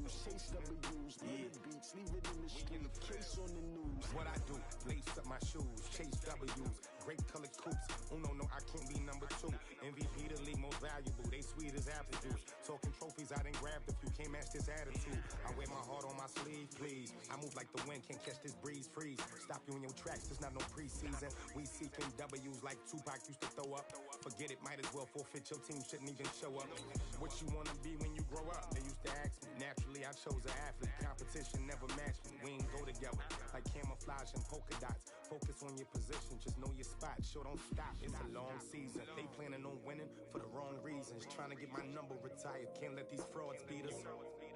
W's, chase W's, murder beats, leave it in the street, case on the news. What I do, lace up my shoes, chase W's, grape colored coops. Oh no, I can't be number 2. MVP the league most valuable, they sweet as apple juice. Talking trophies, I done grabbed a few, can't match this attitude. I wear my heart on my sleeve, please. I move like the wind, can't catch this breeze, freeze. Stop you in your tracks, there's not no preseason. We seeking W's like Tupac used to throw up. Forget it, might as well forfeit, your team shouldn't even show up. What you wanna be when you grow up? They used to ask me. Naturally, I chose an athlete. Competition never matched me. We ain't go together like camouflage and polka dots. Focus on your position, just know your spot. Sure, don't stop. It's a long season. They planning on winning for the wrong reasons. Trying to get my number retired. Can't let these frauds beat us.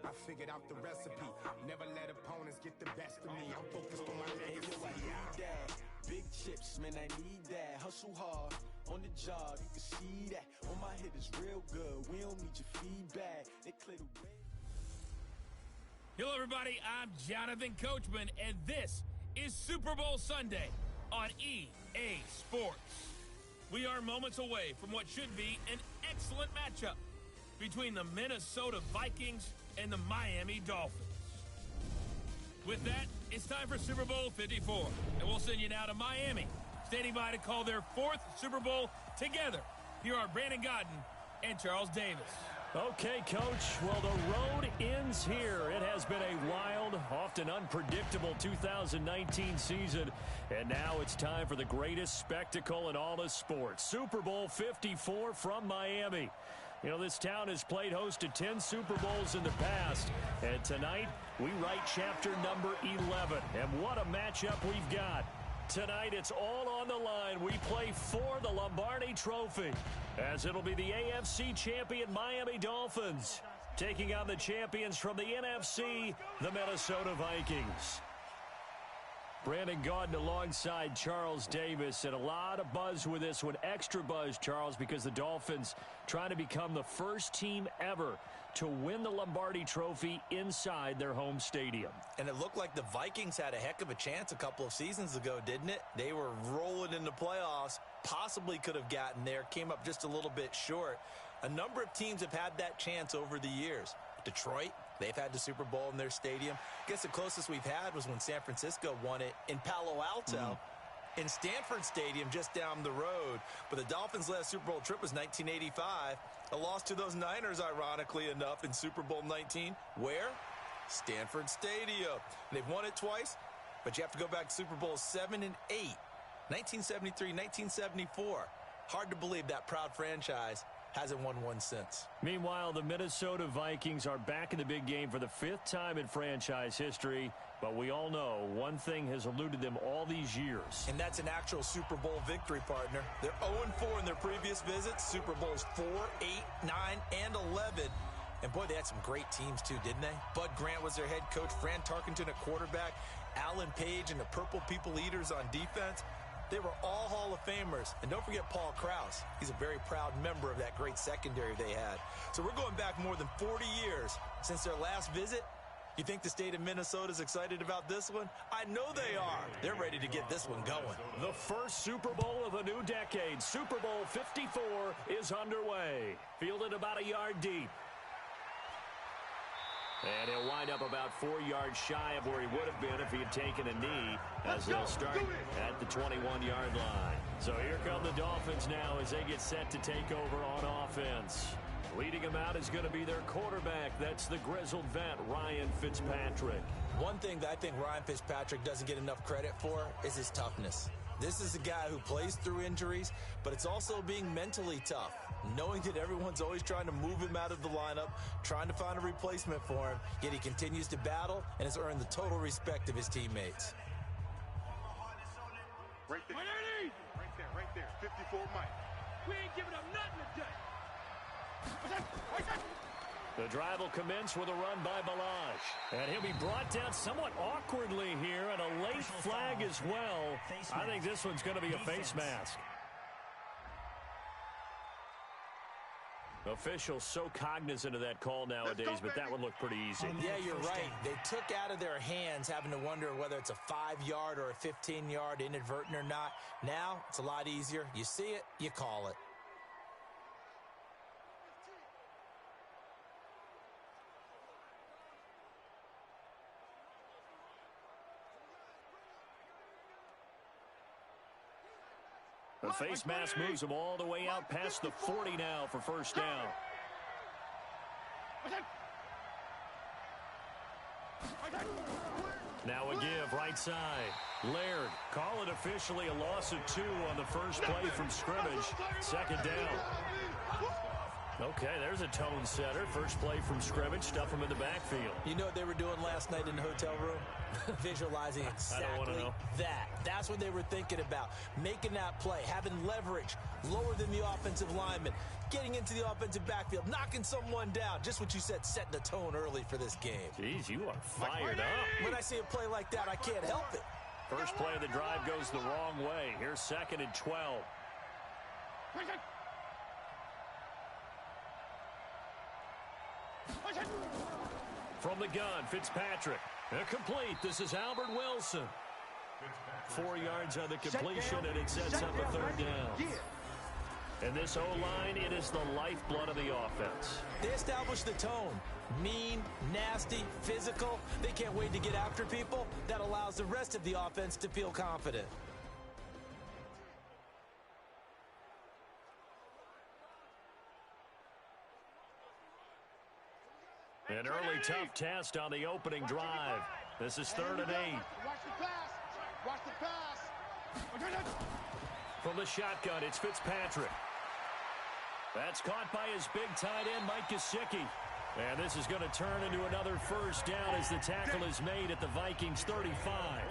I figured out the recipe. Never let opponents get the best of me. I'm focused on my legacy. I need that. Big chips, man, I need that. Hustle hard on the job, you can see that. On my hit is real good. We don't need your feedback. They clear the way. Hello, everybody. I'm Jonathan Coachman, and this is Super Bowl Sunday on EA Sports. We are moments away from what should be an excellent matchup between the Minnesota Vikings and the Miami Dolphins. With that, it's time for Super Bowl 54, and we'll send you now to Miami, standing by to call their 4th Super Bowl together. Here are Brandon Godden and Charles Davis. Okay, Coach. Well, the road ends here. It has been a wild, often unpredictable 2019 season, and now it's time for the greatest spectacle in all of sports. Super Bowl 54 from Miami. You know, this town has played host to 10 Super Bowls in the past, and tonight we write chapter number 11. And what a matchup we've got. Tonight it's all on the line. We play for the Lombardi Trophy, as it'll be the AFC champion Miami Dolphins taking on the champions from the NFC, the Minnesota Vikings. Brandon Gaudin alongside Charles Davis, and a lot of buzz with this one. Extra buzz, Charles, because the Dolphins trying to become the first team ever to win the Lombardi Trophy inside their home stadium. And it looked like the Vikings had a heck of a chance a couple of seasons ago, didn't it? They were rolling in the playoffs, possibly could have gotten there, came up just a little bit short. A number of teams have had that chance over the years. Detroit, they've had the Super Bowl in their stadium. I guess the closest we've had was when San Francisco won it in Palo Alto in Stanford Stadium just down the road. But the Dolphins' last Super Bowl trip was 1985. A loss to those Niners, ironically enough, in Super Bowl 19. Where? Stanford Stadium. They've won it twice, but you have to go back to Super Bowl 7 and 8. 1973, 1974. Hard to believe that proud franchise hasn't won one since. Meanwhile, the Minnesota Vikings are back in the big game for the 5th time in franchise history, but we all know one thing has eluded them all these years. And that's an actual Super Bowl victory, partner. They're 0-4 in their previous visits, Super Bowls 4, 8, 9, and 11. And boy, they had some great teams too, didn't they? Bud Grant was their head coach, Fran Tarkenton at quarterback, Alan Page and the Purple People Eaters on defense. They were all Hall of Famers. And don't forget Paul Krause. He's a very proud member of that great secondary they had. So we're going back more than 40 years since their last visit. You think the state of Minnesota's excited about this one? I know they are. They're ready to get this one going. The first Super Bowl of the new decade, Super Bowl 54, is underway. Fielded about a yard deep. And he'll wind up about 4 yards shy of where he would have been if he had taken a knee, as they'll start at the 21-yard line. So here come the Dolphins now as they get set to take over on offense. Leading them out is going to be their quarterback. That's the grizzled vet, Ryan Fitzpatrick. One thing that I think Ryan Fitzpatrick doesn't get enough credit for is his toughness. This is a guy who plays through injuries, but it's also being mentally tough, knowing that everyone's always trying to move him out of the lineup, trying to find a replacement for him, yet he continues to battle and has earned the total respect of his teammates. Right there. Right there. 54 Mike. We ain't giving up nothing today. The drive will commence with a run by Balaj. And he'll be brought down somewhat awkwardly here, and a late flag as well. I think this one's going to be a face mask. Officials so cognizant of that call nowadays, but that one looked pretty easy. Yeah, you're right. They took out of their hands having to wonder whether it's a 5-yard or a 15-yard, inadvertent or not. Now, it's a lot easier. You see it, you call it. The face mask moves him all the way out past the 40 now for first down. Now a give, right side. Laird, call it officially a loss of 2 on the first play from scrimmage. Second down. Okay, there's a tone setter. First play from scrimmage, stuff him in the backfield. You know what they were doing last night in the hotel room? Visualizing exactly that. That's what they were thinking about. Making that play, having leverage, lower than the offensive lineman, getting into the offensive backfield, knocking someone down. Just what you said, setting the tone early for this game. Jeez, you are fired up. When I see a play like that, I can't help it. First play of the drive goes the wrong way. Here's 2nd and 12. From the gun, Fitzpatrick. Complete. This is Albert Wilson. 4 yards on the completion, and it sets up a 3rd down. And this O-line, it is the lifeblood of the offense. They establish the tone. Mean, nasty, physical. They can't wait to get after people. That allows the rest of the offense to feel confident. An early tough test on the opening drive. This is 3rd and 8. Watch the pass. Watch the pass. From the shotgun, it's Fitzpatrick. That's caught by his big tight end, Mike Gesicki. And this is going to turn into another first down as the tackle is made at the Vikings 35.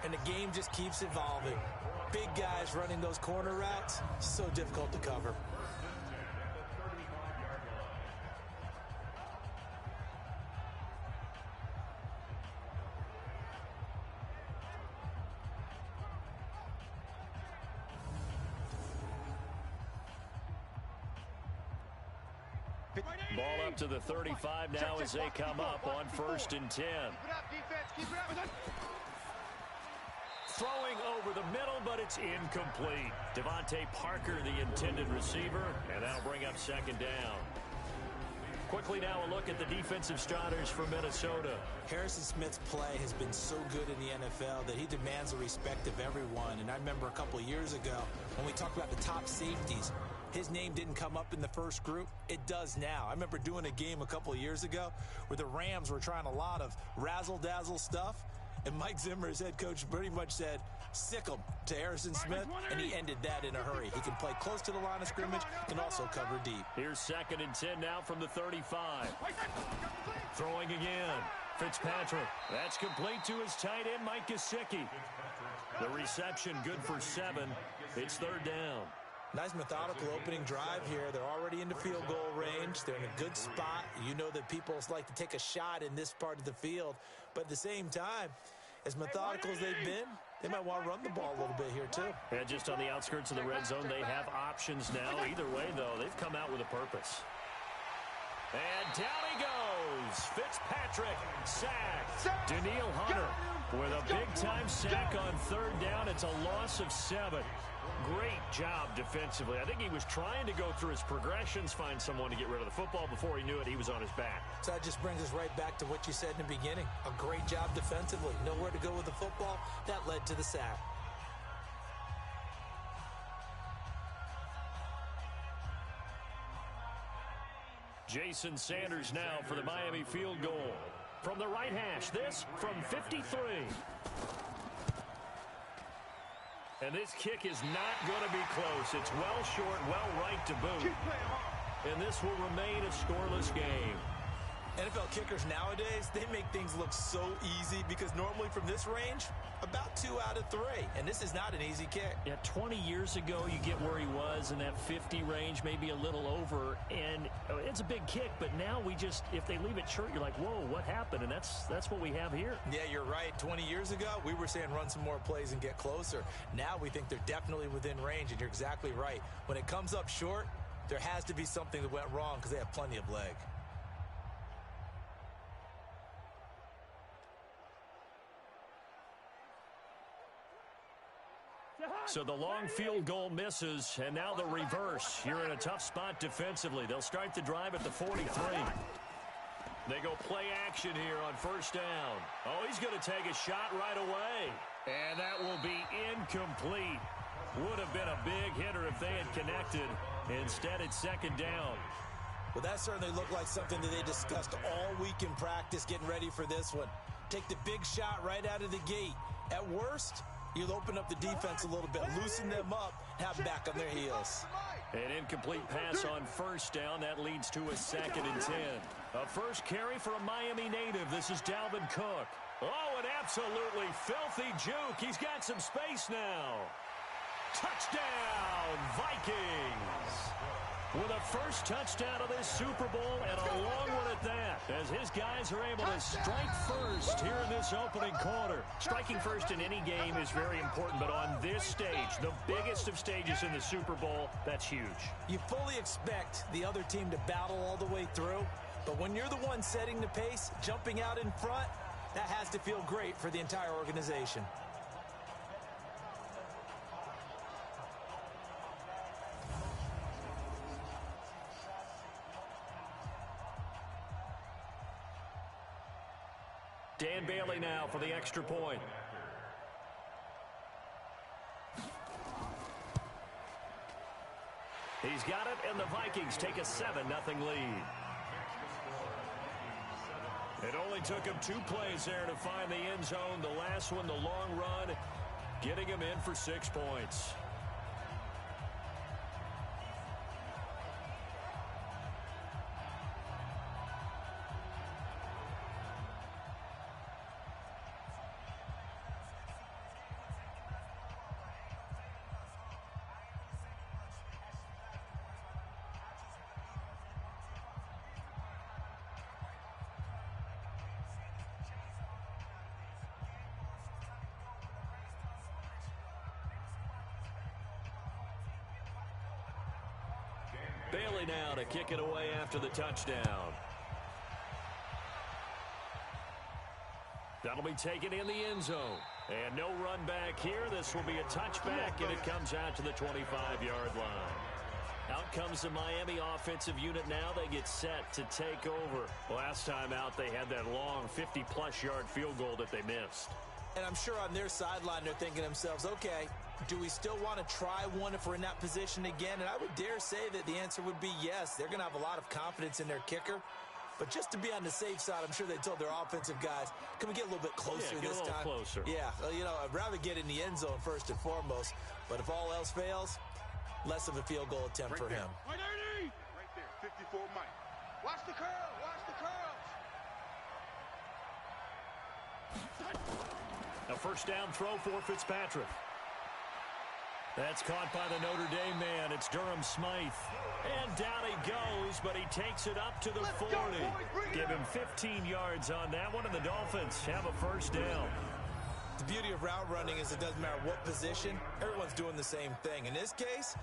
And the game just keeps evolving. Big guys running those corner routes, so difficult to cover. Ball up to the 35 now as they come up on 1st and 10. Keep it up, defense. Keep it up. Throwing over the middle, but it's incomplete. Devontae Parker, the intended receiver, and that'll bring up 2nd down. Quickly now a look at the defensive starters for Minnesota. Harrison Smith's play has been so good in the NFL that he demands the respect of everyone. And I remember a couple of years ago when we talked about the top safeties, his name didn't come up in the first group. It does now. I remember doing a game a couple of years ago where the Rams were trying a lot of razzle-dazzle stuff, and Mike Zimmer, his head coach, pretty much said, sick him to Harrison Smith, and he ended that in a hurry. He can play close to the line of scrimmage, can also cover deep. Here's 2nd and 10 now from the 35. Throwing again. Fitzpatrick. That's complete to his tight end, Mike Gesicki. The reception good for 7. It's 3rd down. Nice methodical opening drive here. They're already in the field goal range. They're in a good spot. You know that people like to take a shot in this part of the field. But at the same time, as methodical as they've been, they might want to run the ball a little bit here too. And just on the outskirts of the red zone, they have options now. Either way, though, they've come out with a purpose. And down he goes. Fitzpatrick, sack. Daniil Hunter with a big-time sack on 3rd down. It's a loss of 7. Great job defensively. I think he was trying to go through his progressions, find someone to get rid of the football. Before he knew it, he was on his back. So that just brings us right back to what you said in the beginning. A great job defensively. Nowhere to go with the football. That led to the sack. Jason Sanders now for the Miami field goal. From the right hash, this from 53. And this kick is not going to be close. It's well short, well right to boot. And this will remain a scoreless game. NFL kickers nowadays, they make things look so easy because normally from this range, about 2 out of 3. And this is not an easy kick. Yeah, 20 years ago, you get where he was in that 50 range, maybe a little over. And it's a big kick, but now we just, if they leave it short, you're like, whoa, what happened? And that's what we have here. Yeah, you're right. 20 years ago, we were saying run some more plays and get closer. Now we think they're definitely within range, and you're exactly right. When it comes up short, there has to be something that went wrong because they have plenty of leg. So the long field goal misses, and now the reverse. You're in a tough spot defensively. They'll start the drive at the 43. They go play action here on 1st down. Oh, he's going to take a shot right away. And that will be incomplete. Would have been a big hitter if they had connected. Instead, it's second down. Well, that certainly looked like something that they discussed all week in practice getting ready for this one. Take the big shot right out of the gate. At worst, you'll open up the defense a little bit, loosen them up, have them back on their heels. An incomplete pass on first down. That leads to a 2nd and 10. A first carry for a Miami native. This is Dalvin Cook. Oh, an absolutely filthy juke. He's got some space now. Touchdown, Vikings. With a first touchdown of this Super Bowl, and a long one at that, as his guys are able to strike first here in this opening quarter. Striking first in any game is very important, but on this stage, the biggest of stages in the Super Bowl, that's huge. You fully expect the other team to battle all the way through, but when you're the one setting the pace, jumping out in front, that has to feel great for the entire organization. Dan Bailey now for the extra point. He's got it, and the Vikings take a 7-0 lead. It only took him 2 plays there to find the end zone. The last one, the long run, getting him in for 6 points. Bailey now to kick it away after the touchdown. That'll be taken in the end zone. And no run back here. This will be a touchback, and it comes out to the 25-yard line. Out comes the Miami offensive unit now. They get set to take over. Last time out, they had that long 50-plus yard field goal that they missed. And I'm sure on their sideline they're thinking to themselves, okay, do we still want to try one if we're in that position again? And I would dare say that the answer would be yes. They're going to have a lot of confidence in their kicker. But just to be on the safe side, I'm sure they told their offensive guys, can we get a little bit closer this time? Closer. Yeah, you know, I'd rather get in the end zone first and foremost. But if all else fails, less of a field goal attempt for him. Right there, 54 Mike. Watch the curl, watch the curls. A first down throw for Fitzpatrick. That's caught by the Notre Dame man. It's Durham Smythe. And down he goes, but he takes it up to the 40. Give him 15 yards on that one, and the Dolphins have a first down. The beauty of route running is it doesn't matter what position. Everyone's doing the same thing. In this case,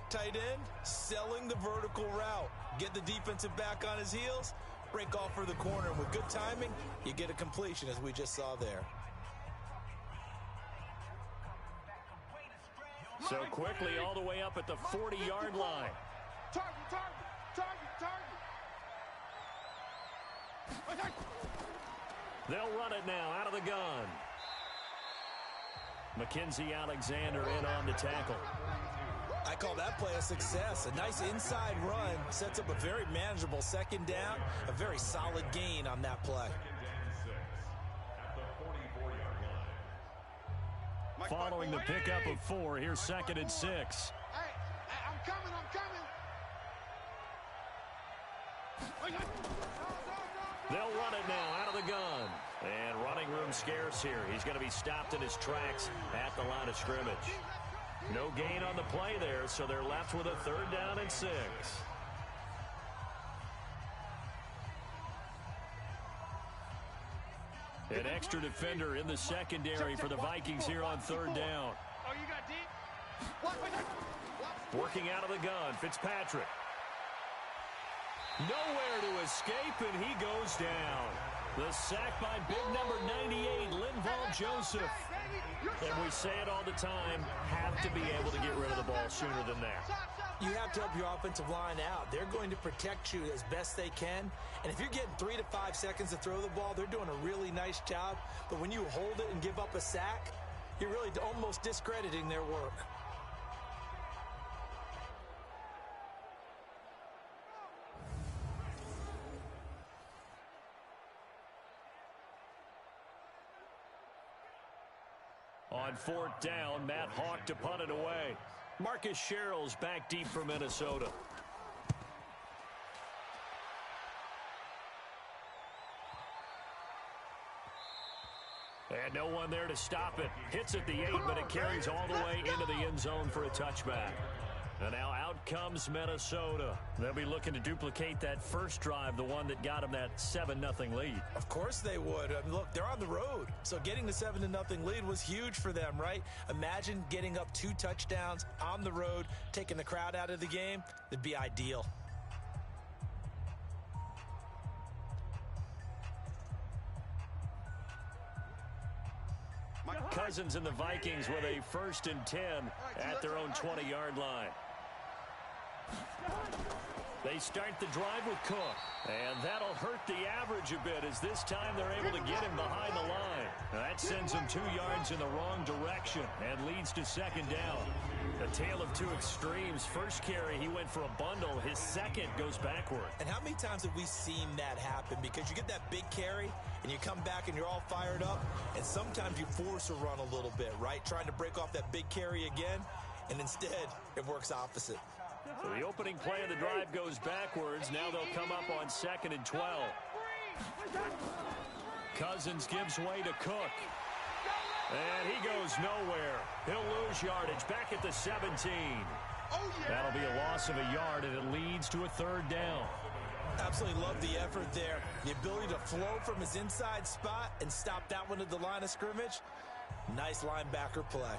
tight end, selling the vertical route. Get the defensive back on his heels, break off for the corner. And with good timing, you get a completion, as we just saw there. So quickly all the way up at the 40-yard line. Target. They'll run it now out of the gun. Mackenzie Alexander in on the tackle. I call that play a success. A nice inside run sets up a very manageable second down. A very solid gain on that play. Following the pickup of 4, here's 2nd and 6. Hey, I'm coming. They'll run it now out of the gun. And running room scarce here. He's going to be stopped in his tracks at the line of scrimmage. No gain on the play there, so they're left with a 3rd down and 6. An extra defender in the secondary for the Vikings here on 3rd down. Oh, you got deep? Working out of the gun, Fitzpatrick. Nowhere to escape, and he goes down. The sack by big number 98, Linval Joseph. And we say it all the time, have to be able to get rid of the ball sooner than that. You have to help your offensive line out. They're going to protect you as best they can. And if you're getting 3 to 5 seconds to throw the ball, they're doing a really nice job. But when you hold it and give up a sack, you're really almost discrediting their work. On 4th down, Matt Hawk to punt it away. Marcus Sherrill's back deep for Minnesota. And no one there to stop it. Hits at the 8, but it carries all the way into the end zone for a touchback. And now out comes Minnesota. They'll be looking to duplicate that first drive, the one that got them that 7-0 lead. Of course they would. I mean, look, they're on the road. So getting the 7-0 lead was huge for them, right? Imagine getting up 2 touchdowns on the road, taking the crowd out of the game. It'd be ideal. Cousins and the Vikings with a 1st and 10 at their own 20-yard line. They start the drive with Cook, and that'll hurt the average a bit as this time they're able to get him behind the line. That sends him 2 yards in the wrong direction and leads to 2nd down. A tale of 2 extremes. First carry, he went for a bundle. His second goes backward. And how many times have we seen that happen? Because you get that big carry, and you come back and you're all fired up, and sometimes you force a run a little bit, right? Trying to break off that big carry again, and instead it works opposite. So the opening play of the drive goes backwards. Now they'll come up on 2nd and 12. Cousins gives way to Cook. And he goes nowhere. He'll lose yardage back at the 17. That'll be a loss of a yard, and it leads to a 3rd down. Absolutely love the effort there. The ability to flow from his inside spot and stop that one at the line of scrimmage. Nice linebacker play.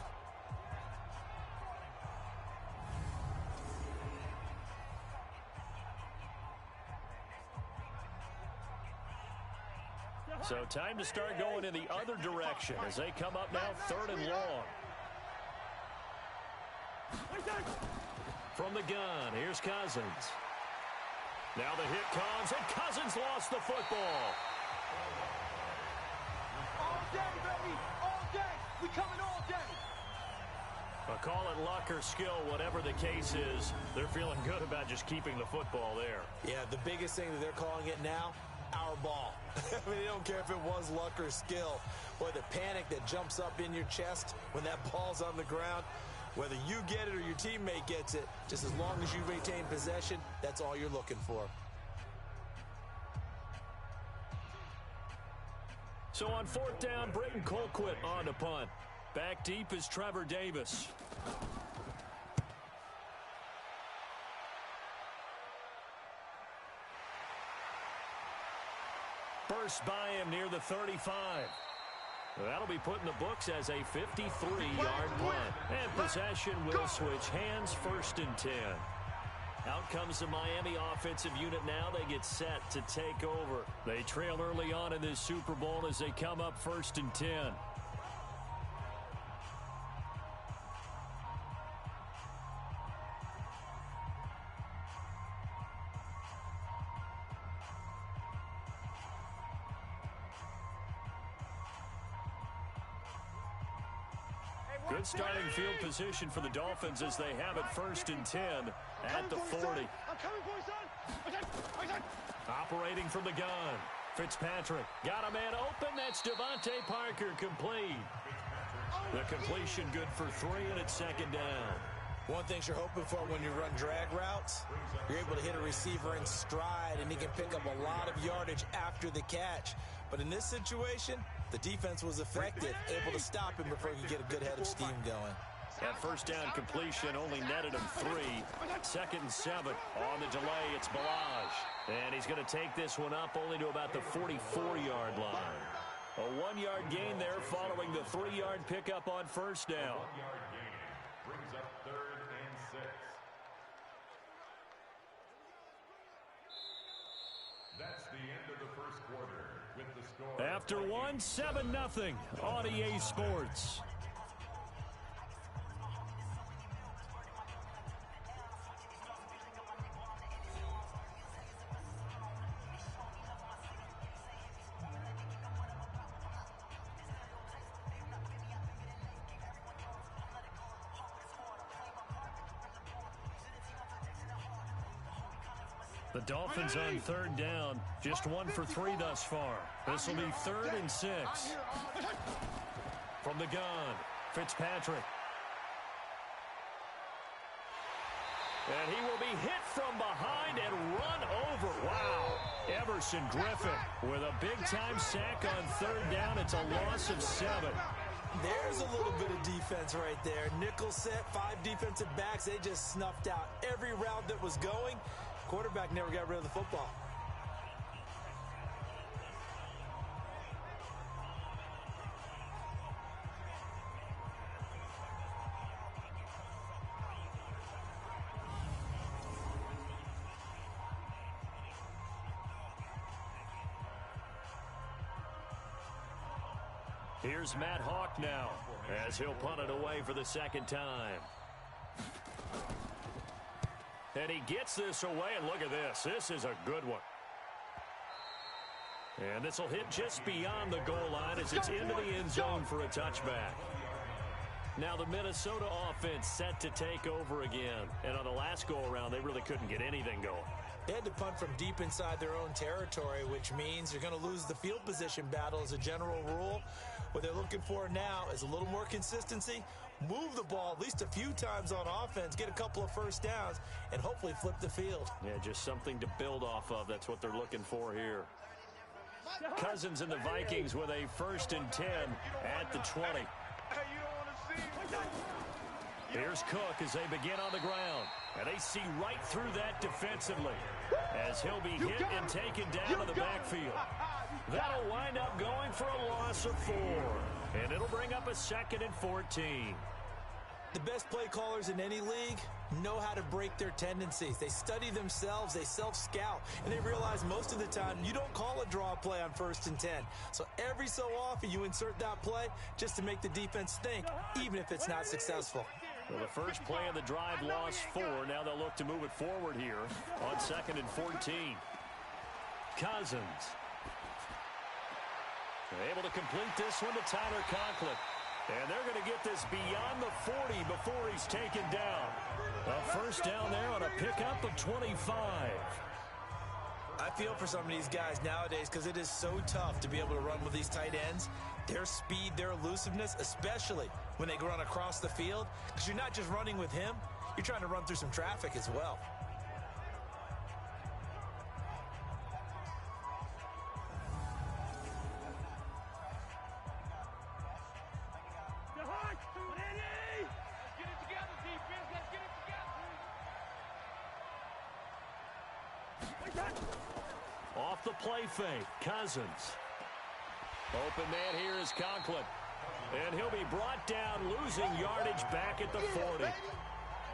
So time to start going in the other direction as they come up now 3rd and long. From the gun, here's Cousins. Now the hit comes, and Cousins lost the football. All day, baby, all day. We coming all day. But call it luck or skill, whatever the case is, they're feeling good about just keeping the football there. Yeah, the biggest thing that they're calling it now, our ball. I mean, they don't care if it was luck or skill. Boy, the panic that jumps up in your chest when that ball's on the ground, whether you get it or your teammate gets it, just as long as you retain possession, that's all you're looking for. So on 4th down, Brayton Colquitt on to punt. Back deep is Trevor Davis. Burst by him near the 35. That'll be put in the books as a 53-yard punt. And possession will switch hands, 1st and 10. Out comes the Miami offensive unit now. They get set to take over. They trail early on in this Super Bowl as they come up 1st and 10. Good starting field position for the Dolphins as they have it 1st and 10 at the 40. Operating from the gun. Fitzpatrick got a man open. That's Devontae Parker complete. The completion good for 3, and it's 2nd down. One thing you're hoping for when you run drag routes, you're able to hit a receiver in stride, and he can pick up a lot of yardage after the catch. But in this situation, the defense was effective, able to stop him before he could get a good head of steam going. That 1st down completion only netted him 3. 2nd and 7. On the delay, it's Balaj. And he's going to take this one up only to about the 44-yard line. A 1-yard gain there following the 3-yard pickup on 1st down. Brings up 3rd and 6. That's the end of the first quarter with the score. After 1, 7-0 on EA Sports. The Dolphins on 3rd down, just 1 for 3 thus far. This will be 3rd and 6. From the gun, Fitzpatrick. And he will be hit from behind and run over. Wow. Everson Griffin with a big-time sack on third down. It's a loss of 7. There's a little bit of defense right there. Nickel set, 5 defensive backs. They just snuffed out every route that was going. Quarterback never got rid of the football. Here's Matt Hawk now as he'll punt it away for the second time. And he gets this away, and look at this. This is a good one. And this will hit just beyond the goal line as it's into the end zone for a touchback. Now the Minnesota offense set to take over again. And on the last go-around, they really couldn't get anything going. They had to punt from deep inside their own territory, which means you're going to lose the field position battle as a general rule. What they're looking for now is a little more consistency, move the ball at least a few times on offense, get a couple of first downs, and hopefully flip the field. Yeah, just something to build off of. That's what they're looking for here. Cousins and the Vikings with a 1st and 10 at the 20. Here's Cook as they begin on the ground. And they see right through that defensively as he'll be hit and taken down to the backfield. That'll wind up going for a loss of 4. And it'll bring up a 2nd and 14. The best play callers in any league know how to break their tendencies. They study themselves, they self-scout, and they realize most of the time you don't call a draw play on 1st and 10. So every so often you insert that play just to make the defense think, even if it's not successful. Well, the first play of the drive lost 4. Now they'll look to move it forward here on 2nd and 14. Cousins. Able to complete this one to Tyler Conklin. And they're going to get this beyond the 40 before he's taken down. A first down there on a pickup of 25. I feel for some of these guys nowadays because it is so tough to be able to run with these tight ends. Their speed, their elusiveness, especially when they run across the field. Because you're not just running with him, you're trying to run through some traffic as well. Off the play fake, Cousins. Open man here is Conklin. And he'll be brought down, losing yardage back at the 40.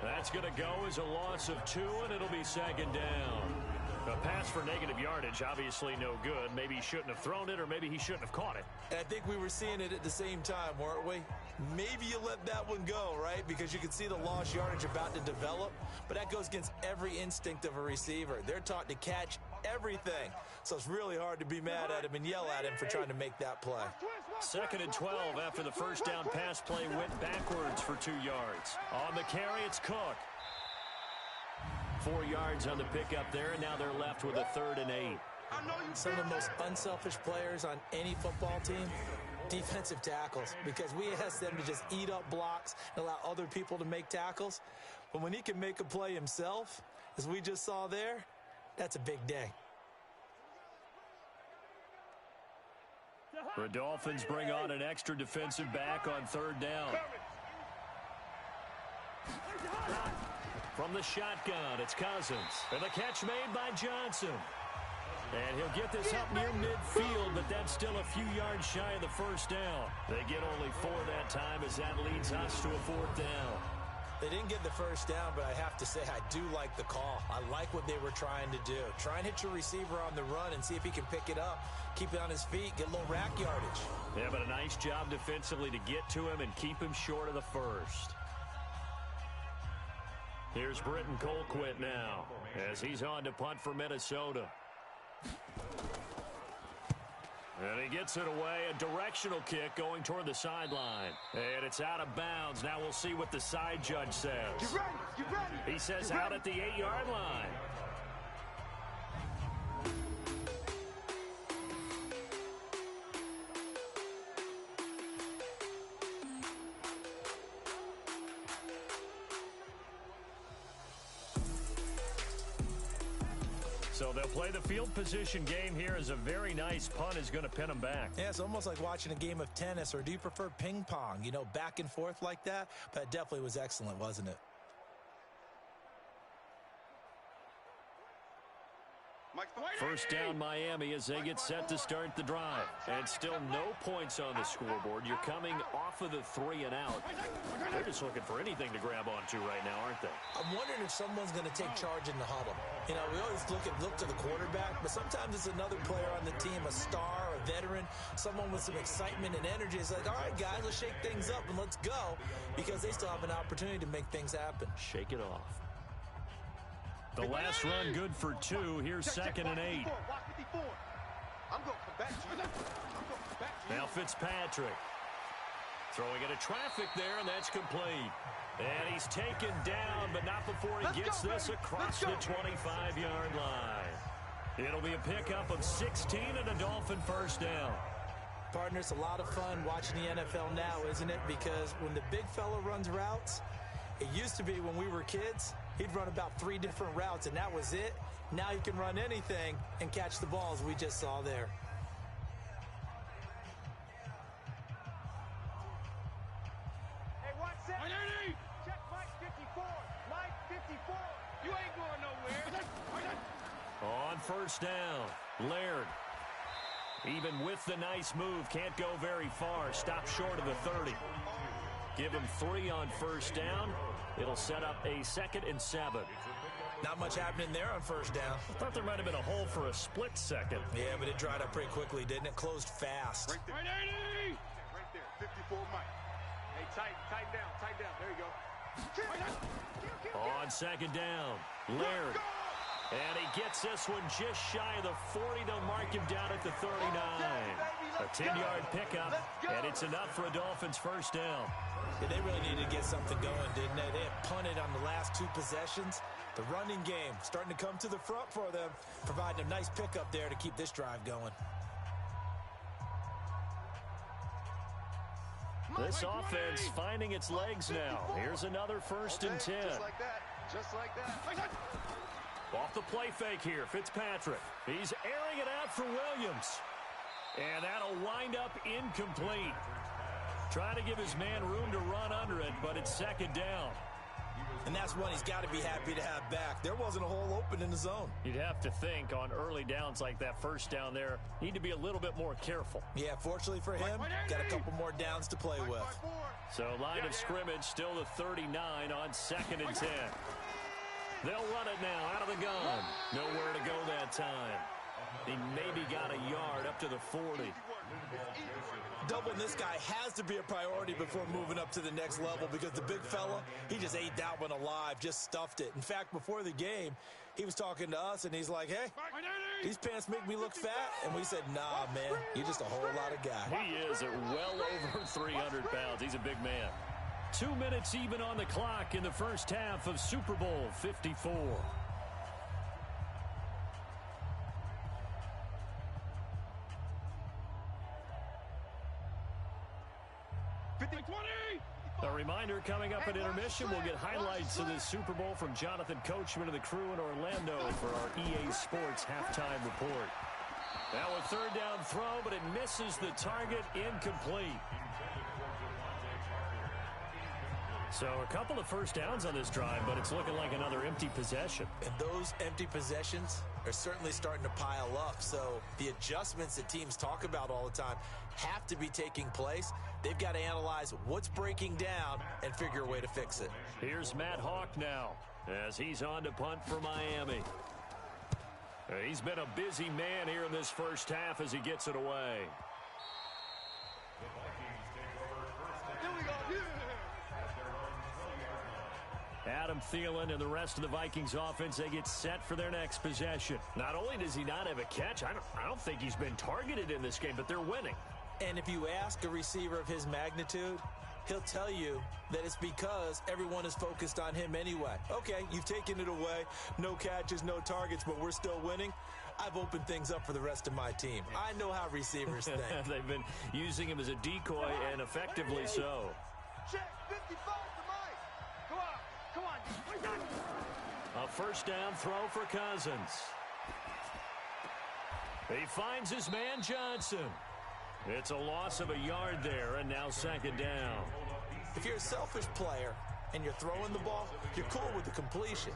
That's going to go as a loss of 2, and it'll be 2nd down. A pass for negative yardage, obviously no good. Maybe he shouldn't have thrown it, or maybe he shouldn't have caught it. And I think we were seeing it at the same time, weren't we? Maybe you let that one go, right? Because you can see the lost yardage about to develop. But that goes against every instinct of a receiver. They're taught to catch everything. So it's really hard to be mad at him and yell at him for trying to make that play. 2nd and 12 after the first down pass play went backwards for 2 yards. On the carry, it's Cook. 4 yards on the pickup there, and now they're left with a 3rd and 8. Some of the most unselfish players on any football team, defensive tackles, because we ask them to just eat up blocks and allow other people to make tackles. But when he can make a play himself, as we just saw there, that's a big day. The Dolphins bring on an extra defensive back on 3rd down. From the shotgun, it's Cousins. And the catch made by Johnson. And he'll get this up near midfield, but that's still a few yards shy of the first down. They get only 4 that time as that leads us to a 4th down. They didn't get the first down, but I have to say I do like the call. I like what they were trying to do. Try and hit your receiver on the run and see if he can pick it up. Keep it on his feet, get a little rack yardage. Yeah, but a nice job defensively to get to him and keep him short of the first. Here's Britton Colquitt now as he's on to punt for Minnesota. And he gets it away, a directional kick going toward the sideline. And it's out of bounds. Now we'll see what the side judge says. Get ready. He says out at the 8-yard line. So they'll play the field position game here as a very nice punt is going to pin them back. Yeah, it's almost like watching a game of tennis, or do you prefer ping pong? You know, back and forth like that? But it definitely was excellent, wasn't it? First down Miami as they get set to start the drive. And still no points on the scoreboard. You're coming off of the 3 and out. They're just looking for anything to grab onto right now, aren't they? I'm wondering if someone's going to take charge in the huddle. You know, we always look to the quarterback, but sometimes it's another player on the team, a star, a veteran, someone with some excitement and energy. It's like, all right, guys, let's shake things up and let's go, because they still have an opportunity to make things happen. Shake it off. The last run good for 2. Here's second and 8. Now Fitzpatrick. Throwing into traffic there, and that's complete. And he's taken down, but not before he gets this across the 25-yard line. It'll be a pickup of 16 and a Dolphin first down. Partner, it's a lot of fun watching the NFL now, isn't it? Because when the big fella runs routes, it used to be when we were kids, he'd run about 3 different routes, and that was it. Now he can run anything and catch the balls we just saw there. Hey, watch that. Check Mike 54. Mike 54. You ain't going nowhere. On first down, Laird. Even with the nice move, can't go very far. Stop short of the 30. Give him 3 on first down. It'll set up a 2nd and 7. Not much happening there on first down. I thought there might have been a hole for a split second. Yeah, but it dried up pretty quickly, didn't it? Closed fast. Right there, 54 Mike. Hey, tighten down. There you go. On second down, Laird. And he gets this one just shy of the 40. They'll mark him down at the 39. A 10-yard pickup, and it's enough for a Dolphins first down. Yeah, they really needed to get something going, didn't they? They had punted on the last 2 possessions. The running game starting to come to the front for them, providing a nice pickup there to keep this drive going. This offense finding its legs now. Here's another 1st and 10. Just like that. Off the play fake here, Fitzpatrick. He's airing it out for Williams. And that'll wind up incomplete. Trying to give his man room to run under it, but it's 2nd down. And that's one he's got to be happy to have back. There wasn't a hole open in the zone. You'd have to think on early downs like that first down there, need to be a little bit more careful. Yeah, fortunately for him, got a couple more downs to play with. So line of scrimmage still the 39 on 2nd and 10. They'll run it now out of the gun. Nowhere to go that time. He maybe got a yard up to the 40. Doubling this guy has to be a priority before moving up to the next level, because the big fella, he just ate that one alive, just stuffed it. In fact, before the game, he was talking to us, and he's like, hey, these pants make me look fat. And we said, nah, man, you're just a whole lot of guy. He is at well over 300 pounds. He's a big man. 2 minutes even on the clock in the first half of Super Bowl 54. A reminder, coming up at intermission, we'll get highlights of this Super Bowl from Jonathan Coachman and the crew in Orlando for our EA Sports halftime report. Now a 3rd down throw, but it misses the target, incomplete. So a couple of first downs on this drive, but it's looking like another empty possession. And those empty possessions are certainly starting to pile up. So the adjustments that teams talk about all the time have to be taking place. They've got to analyze what's breaking down and figure a way to fix it. Here's Matt Hawk now as he's on to punt for Miami. He's been a busy man here in this first half as he gets it away. Adam Thielen and the rest of the Vikings offense, they get set for their next possession. Not only does he not have a catch, I don't think he's been targeted in this game, but they're winning. And if you ask a receiver of his magnitude, he'll tell you that it's because everyone is focused on him anyway. Okay, you've taken it away. No catches, no targets, but we're still winning. I've opened things up for the rest of my team. I know how receivers think. They've been using him as a decoy, and effectively so. Check 55 to Mike. Come on. A first down throw for Cousins. He finds his man Johnson. It's a loss of a yard there, and now second down. If you're a selfish player and you're throwing the ball, you're cool with the completion.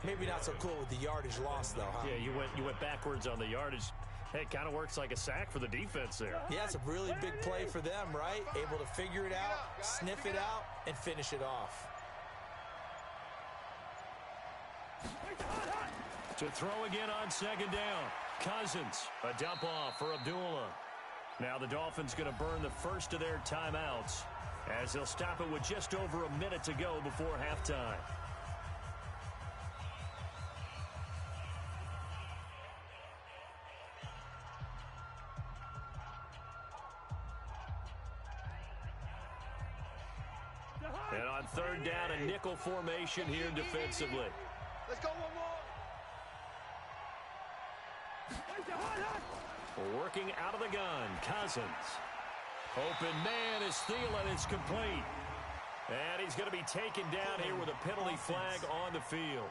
Maybe not so cool with the yardage loss, though, huh? Yeah, you went backwards on the yardage. Hey, it kind of works like a sack for the defense there. Yeah, it's a really big play for them, right? Able to figure it out, sniff it out, and finish it off. To throw again on second down. Cousins, a dump off for Abdullah. Now the Dolphins going to burn the first of their timeouts as they'll stop it with just over a minute to go before halftime. And on third down, a nickel formation here defensively. Let's go one more. Working out of the gun, Cousins. Open man is Thielen. It's complete. And he's going to be taken down here with a penalty flag on the field.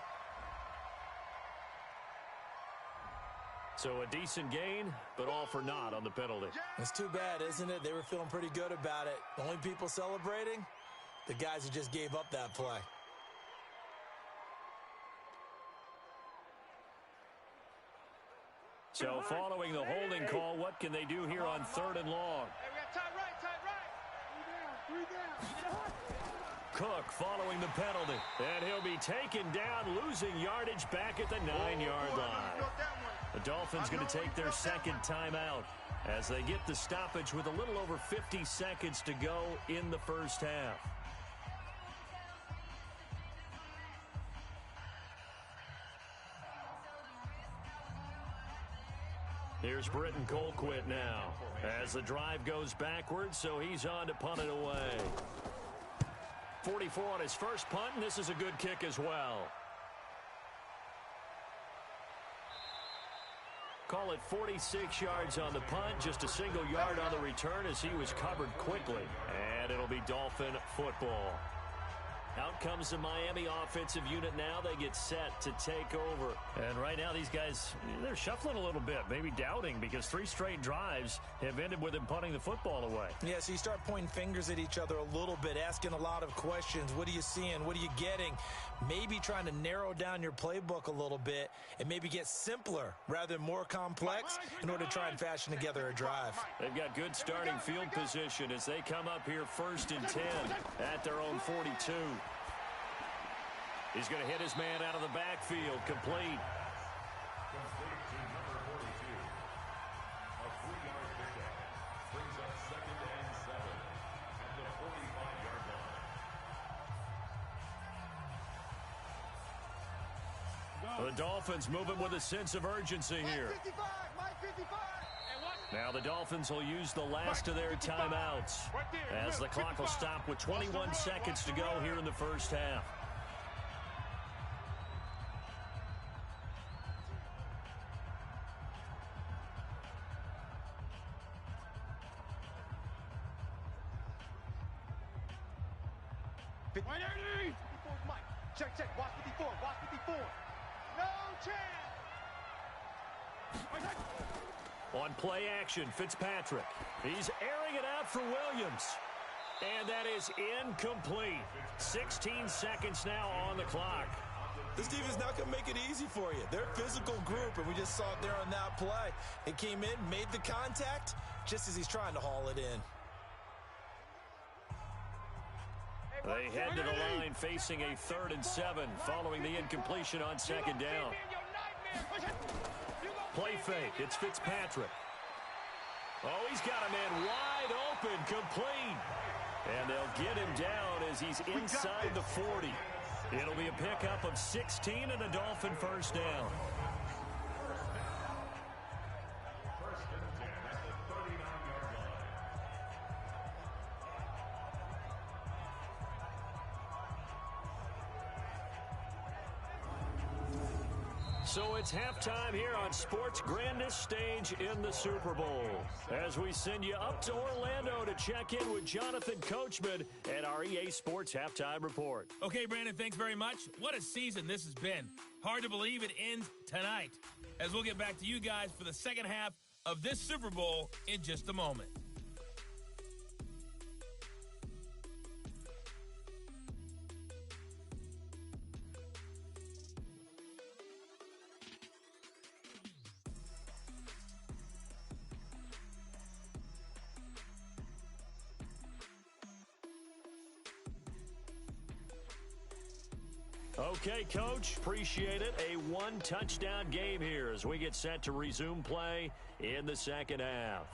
So a decent gain, but all for naught on the penalty. It's too bad, isn't it? They were feeling pretty good about it. The only people celebrating, the guys who just gave up that play. So following the holding call, what can they do here on third and long? Hey, we got tight right, tight right. Three down. Cook following the penalty. And he'll be taken down, losing yardage back at the 9-yard line. The Dolphins going to take their second timeout as they get the stoppage with a little over 50 seconds to go in the first half. Here's Britton Colquitt now as the drive goes backwards, so he's on to punt it away. 44 on his first punt, and this is a good kick as well. Call it 46 yards on the punt, just a single yard on the return as he was covered quickly. And it'll be Dolphin football. Out comes the Miami offensive unit now. They get set to take over. And right now these guys, they're shuffling a little bit, maybe doubting, because 3 straight drives have ended with them punting the football away. Yeah, so you start pointing fingers at each other a little bit, asking a lot of questions. What are you seeing? What are you getting? Maybe trying to narrow down your playbook a little bit and maybe get simpler rather than more complex in order to try and fashion together a drive. They've got good starting field position as they come up here 1st and 10 at their own 42. He's going to hit his man out of the backfield, complete. Complete to number 42. A 3-yard pickup brings up 2nd and 7 at the 45-yard line. The Dolphins moving with a sense of urgency here. Now the Dolphins will use the last of their timeouts as the clock will stop with 21 seconds to go here in the first half. Check, watch 54, watch 54. No chance. On play action, Fitzpatrick. He's airing it out for Williams. And that is incomplete. 16 seconds now on the clock. This defense not going to make it easy for you. They're a physical group, and we just saw it there on that play. They came in, made the contact, just as he's trying to haul it in. They head to the line facing a 3rd and 7 following the incompletion on second down. Play fake. It's Fitzpatrick. Oh, he's got a man wide open, complete. And they'll get him down as he's inside the 40. It'll be a pickup of 16 and a Dolphin first down. So it's halftime here on sports' grandest stage in the Super Bowl. As we send you up to Orlando to check in with Jonathan Coachman and our EA Sports Halftime Report. Okay, Brandon, thanks very much. What a season this has been. Hard to believe it ends tonight. As we'll get back to you guys for the second half of this Super Bowl in just a moment. Okay, Coach, appreciate it. A one-touchdown game here as we get set to resume play in the second half.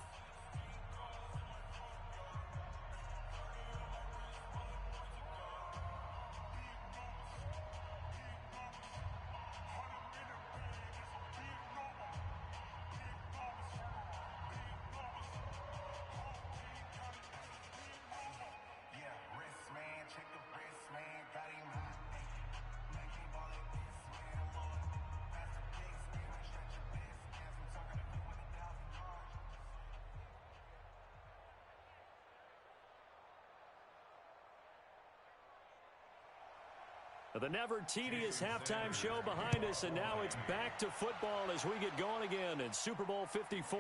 The never tedious halftime show behind us, and now it's back to football as we get going again in Super Bowl 54.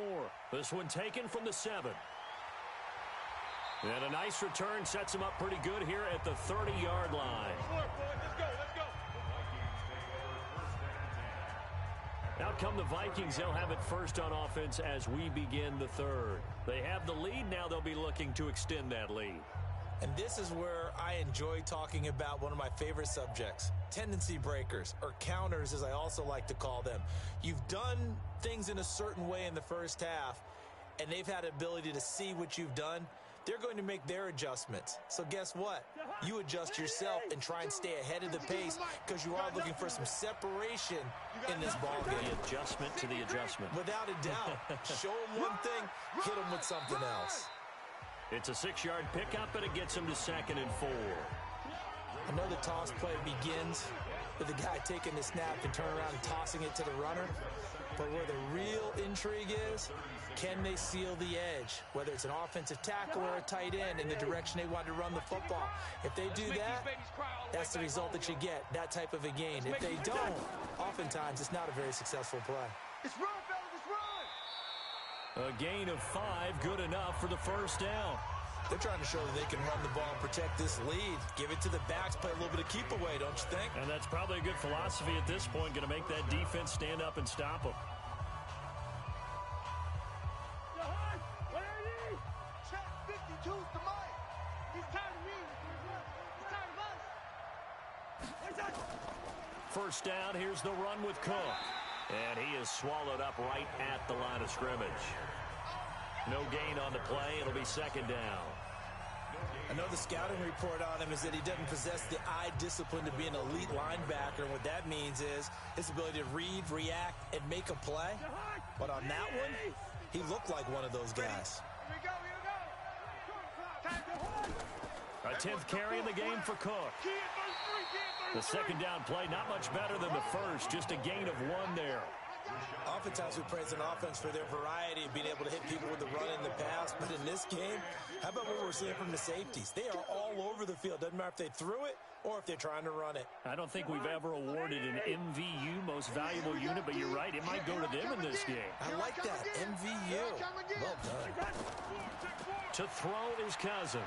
This one taken from the 7. And a nice return sets him up pretty good here at the 30-yard line. Let's go. Out come the Vikings. They'll have it first on offense as we begin the third. They have the lead. Now they'll be looking to extend that lead. And this is where I enjoy talking about one of my favorite subjects, tendency breakers, or counters as I also like to call them. You've done things in a certain way in the first half, and they've had the ability to see what you've done. They're going to make their adjustments. So guess what? You adjust yourself and try and stay ahead of the pace because you are looking for some separation in this ball game. The adjustment to the adjustment. Without a doubt. Show them one thing, hit them with something else. It's a 6-yard pickup, and it gets him to 2nd and 4. I know the toss play begins with the guy taking the snap and turning around and tossing it to the runner. But where the real intrigue is, can they seal the edge? Whether it's an offensive tackle or a tight end in the direction they want to run the football. If they do that, that's the result that you get, that type of a gain. If they don't, oftentimes it's not a very successful play. It's run, fellas, it's run! A gain of 5, good enough for the first down. They're trying to show that they can run the ball and protect this lead. Give it to the backs, play a little bit of keep away, don't you think? And that's probably a good philosophy at this point, going to make that defense stand up and stop them. Where are you? Check 52's the mic. He's tired of me. He's tired of us. Where's that? First down, here's the run with Cook. And he is swallowed up right at the line of scrimmage. No gain on the play. It'll be 2nd down. I know the scouting report on him is that he doesn't possess the eye discipline to be an elite linebacker. And what that means is his ability to read, react, and make a play. But on that one, he looked like one of those guys. Here we go. A 10th carry in the game for Cook. The 2nd down play, not much better than the first, just a gain of 1 there. Oftentimes we praise an offense for their variety of being able to hit people with the run in the pass. But in this game, how about what we're seeing from the safeties? They are all over the field. Doesn't matter if they threw it or if they're trying to run it. I don't think we've ever awarded an MVU, most valuable unit, but you're right, it might go to them in this game. I like that, MVU. Well done. To throw is Cousins.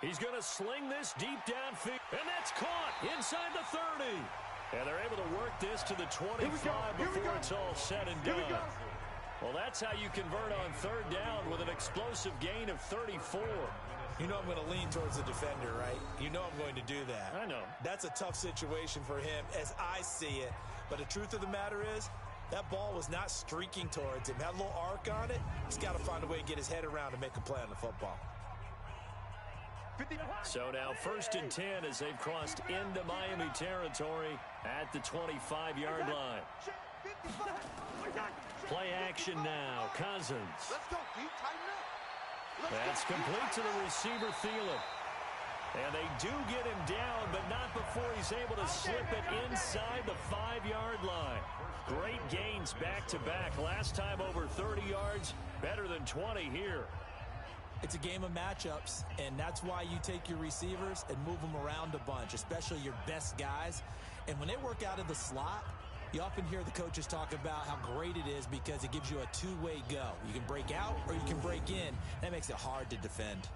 He's going to sling this deep downfield, and that's caught inside the 30. And they're able to work this to the 25 before it's all said and done. Well, that's how you convert on 3rd down with an explosive gain of 34. You know I'm going to lean towards the defender, right? You know I'm going to do that. I know. That's a tough situation for him as I see it. But the truth of the matter is, that ball was not streaking towards him. Had a little arc on it. He's got to find a way to get his head around and make a play on the football. So now 1st and 10 as they've crossed into Miami territory at the 25-yard line. Play action now. Cousins. Let's go, Pete. Tighten up. That's complete to the receiver, Thielen. And they do get him down, but not before he's able to slip it inside the 5-yard line. Great gains back-to-back. Last time over 30 yards, better than 20 here. It's a game of matchups, and that's why you take your receivers and move them around a bunch, especially your best guys. And when they work out of the slot, you often hear the coaches talk about how great it is because it gives you a two-way go. You can break out or you can break in. That makes it hard to defend.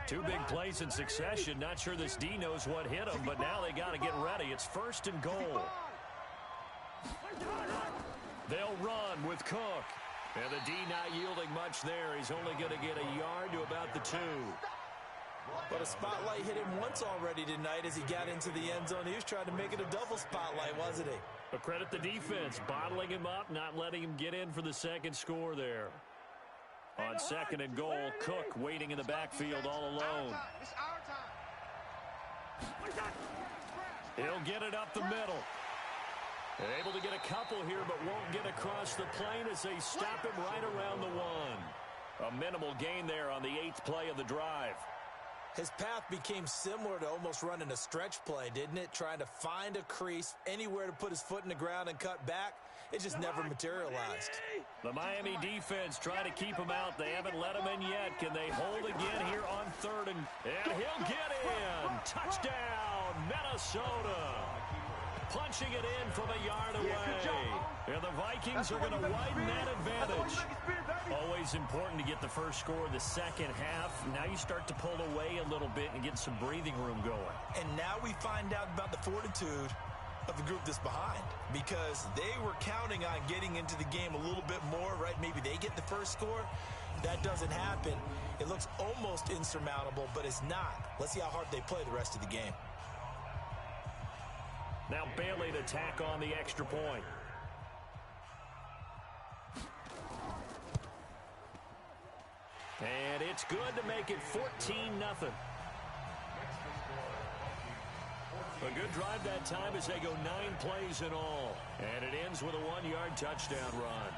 Two big plays in succession. Not sure this D knows what hit him, but now they got to get ready. It's 1st and goal. They'll run with Cook. And the D not yielding much there. He's only going to get a yard to about the 2. But a spotlight hit him once already tonight as he got into the end zone. He was trying to make it a double spotlight, wasn't he? But credit the defense, bottling him up, not letting him get in for the second score there. On 2nd and goal, Cook waiting in the backfield all alone. It's our time. He'll get it up the middle. Able to get a couple here, but won't get across the plane as they stop him right around the 1. A minimal gain there on the 8th play of the drive. His path became similar to almost running a stretch play, didn't it? Trying to find a crease, anywhere to put his foot in the ground and cut back. It just never materialized. The Miami defense trying to keep him out. They haven't let him in yet. Can they hold again here on 3rd? And he'll get in. Touchdown, Minnesota. Punching it in from a yard away. And the Vikings are going to widen that advantage. Always important to get the first score of the second half. Now you start to pull away a little bit and get some breathing room going. And now we find out about the fortitude of the group that's behind, because they were counting on getting into the game a little bit more, right? Maybe they get the first score. That doesn't happen. It looks almost insurmountable, but it's not. Let's see how hard they play the rest of the game. Now Bailey to tack on the extra point. And it's good to make it 14-0. A good drive that time as they go 9 plays in all. And it ends with a 1-yard touchdown run.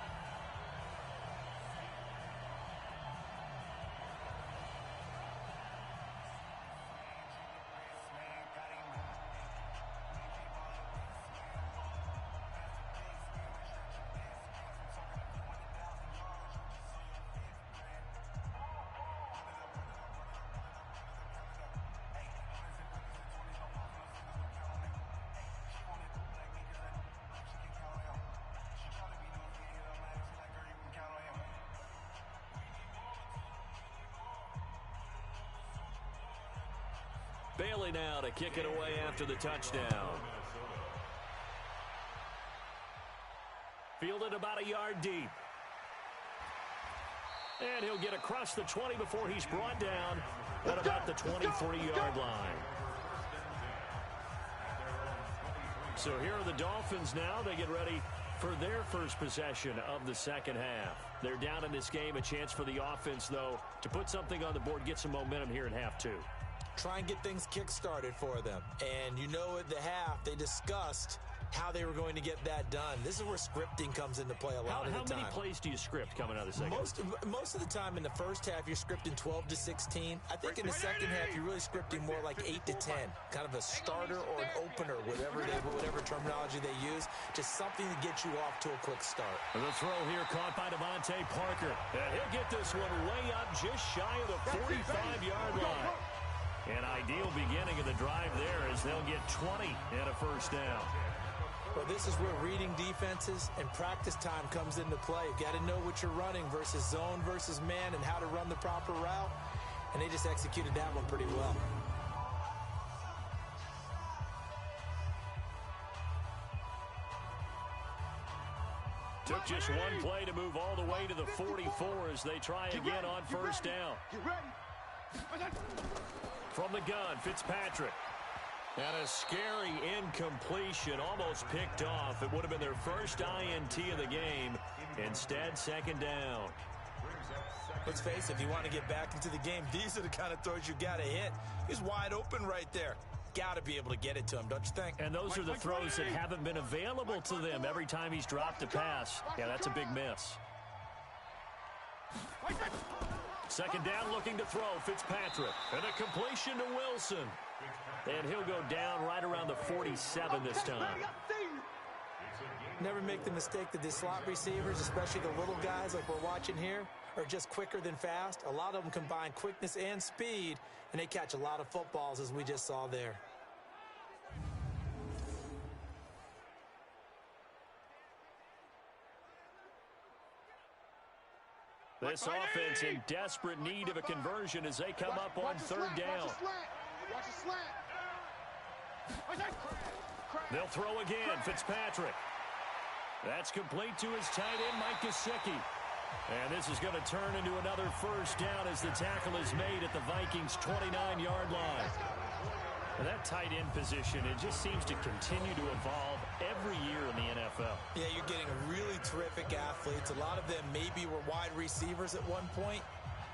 Bailey now to kick it away after the touchdown. Fielded about a yard deep. And he'll get across the 20 before he's brought down at about the 23-yard line. So here are the Dolphins now. They get ready for their first possession of the second half. They're down in this game. A chance for the offense, though, to put something on the board, get some momentum here in half 2. Try and get things kick-started for them. And you know at the half, they discussed how they were going to get that done. This is where scripting comes into play a lot of the time. How many plays do you script coming out of the second? Most of the time in the first half, you're scripting 12 to 16. I think in the second half, you're really scripting more like 8 to 10. Kind of a starter or an opener, whatever terminology they use. Just something to get you off to a quick start. And the throw here caught by Devontae Parker. And he'll get this one way up just shy of the 45-yard line. An ideal beginning of the drive there as they'll get 20 and a first down. Well, this is where reading defenses and practice time comes into play. You've got to know what you're running versus zone versus man and how to run the proper route. And they just executed that one pretty well. Took just one play to move all the way to the 44 as they try again on first down. Get ready. From the gun, Fitzpatrick. And a scary incompletion, almost picked off. It would have been their first INT of the game. Instead, second down. Let's face it, if you want to get back into the game, these are the kind of throws you got to hit. He's wide open right there. Got to be able to get it to him, don't you think? And those are the throws that haven't been available to them every time he's dropped a pass. Yeah, that's a big miss. Second down, looking to throw. Fitzpatrick. And a completion to Wilson. And he'll go down right around the 47 this time. Never make the mistake that the slot receivers, especially the little guys like we're watching here, are just quicker than fast. A lot of them combine quickness and speed, and they catch a lot of footballs, as we just saw there. This offense in desperate need of a conversion as they come up on third down. Watch the slant. They'll throw again. Fitzpatrick. That's complete to his tight end, Mike Gesicki. And this is going to turn into another first down as the tackle is made at the Vikings' 29-yard line. And that tight end position, it just seems to continue to evolve every year in the NFL. Yeah, you're getting really terrific athletes. A lot of them maybe were wide receivers at one point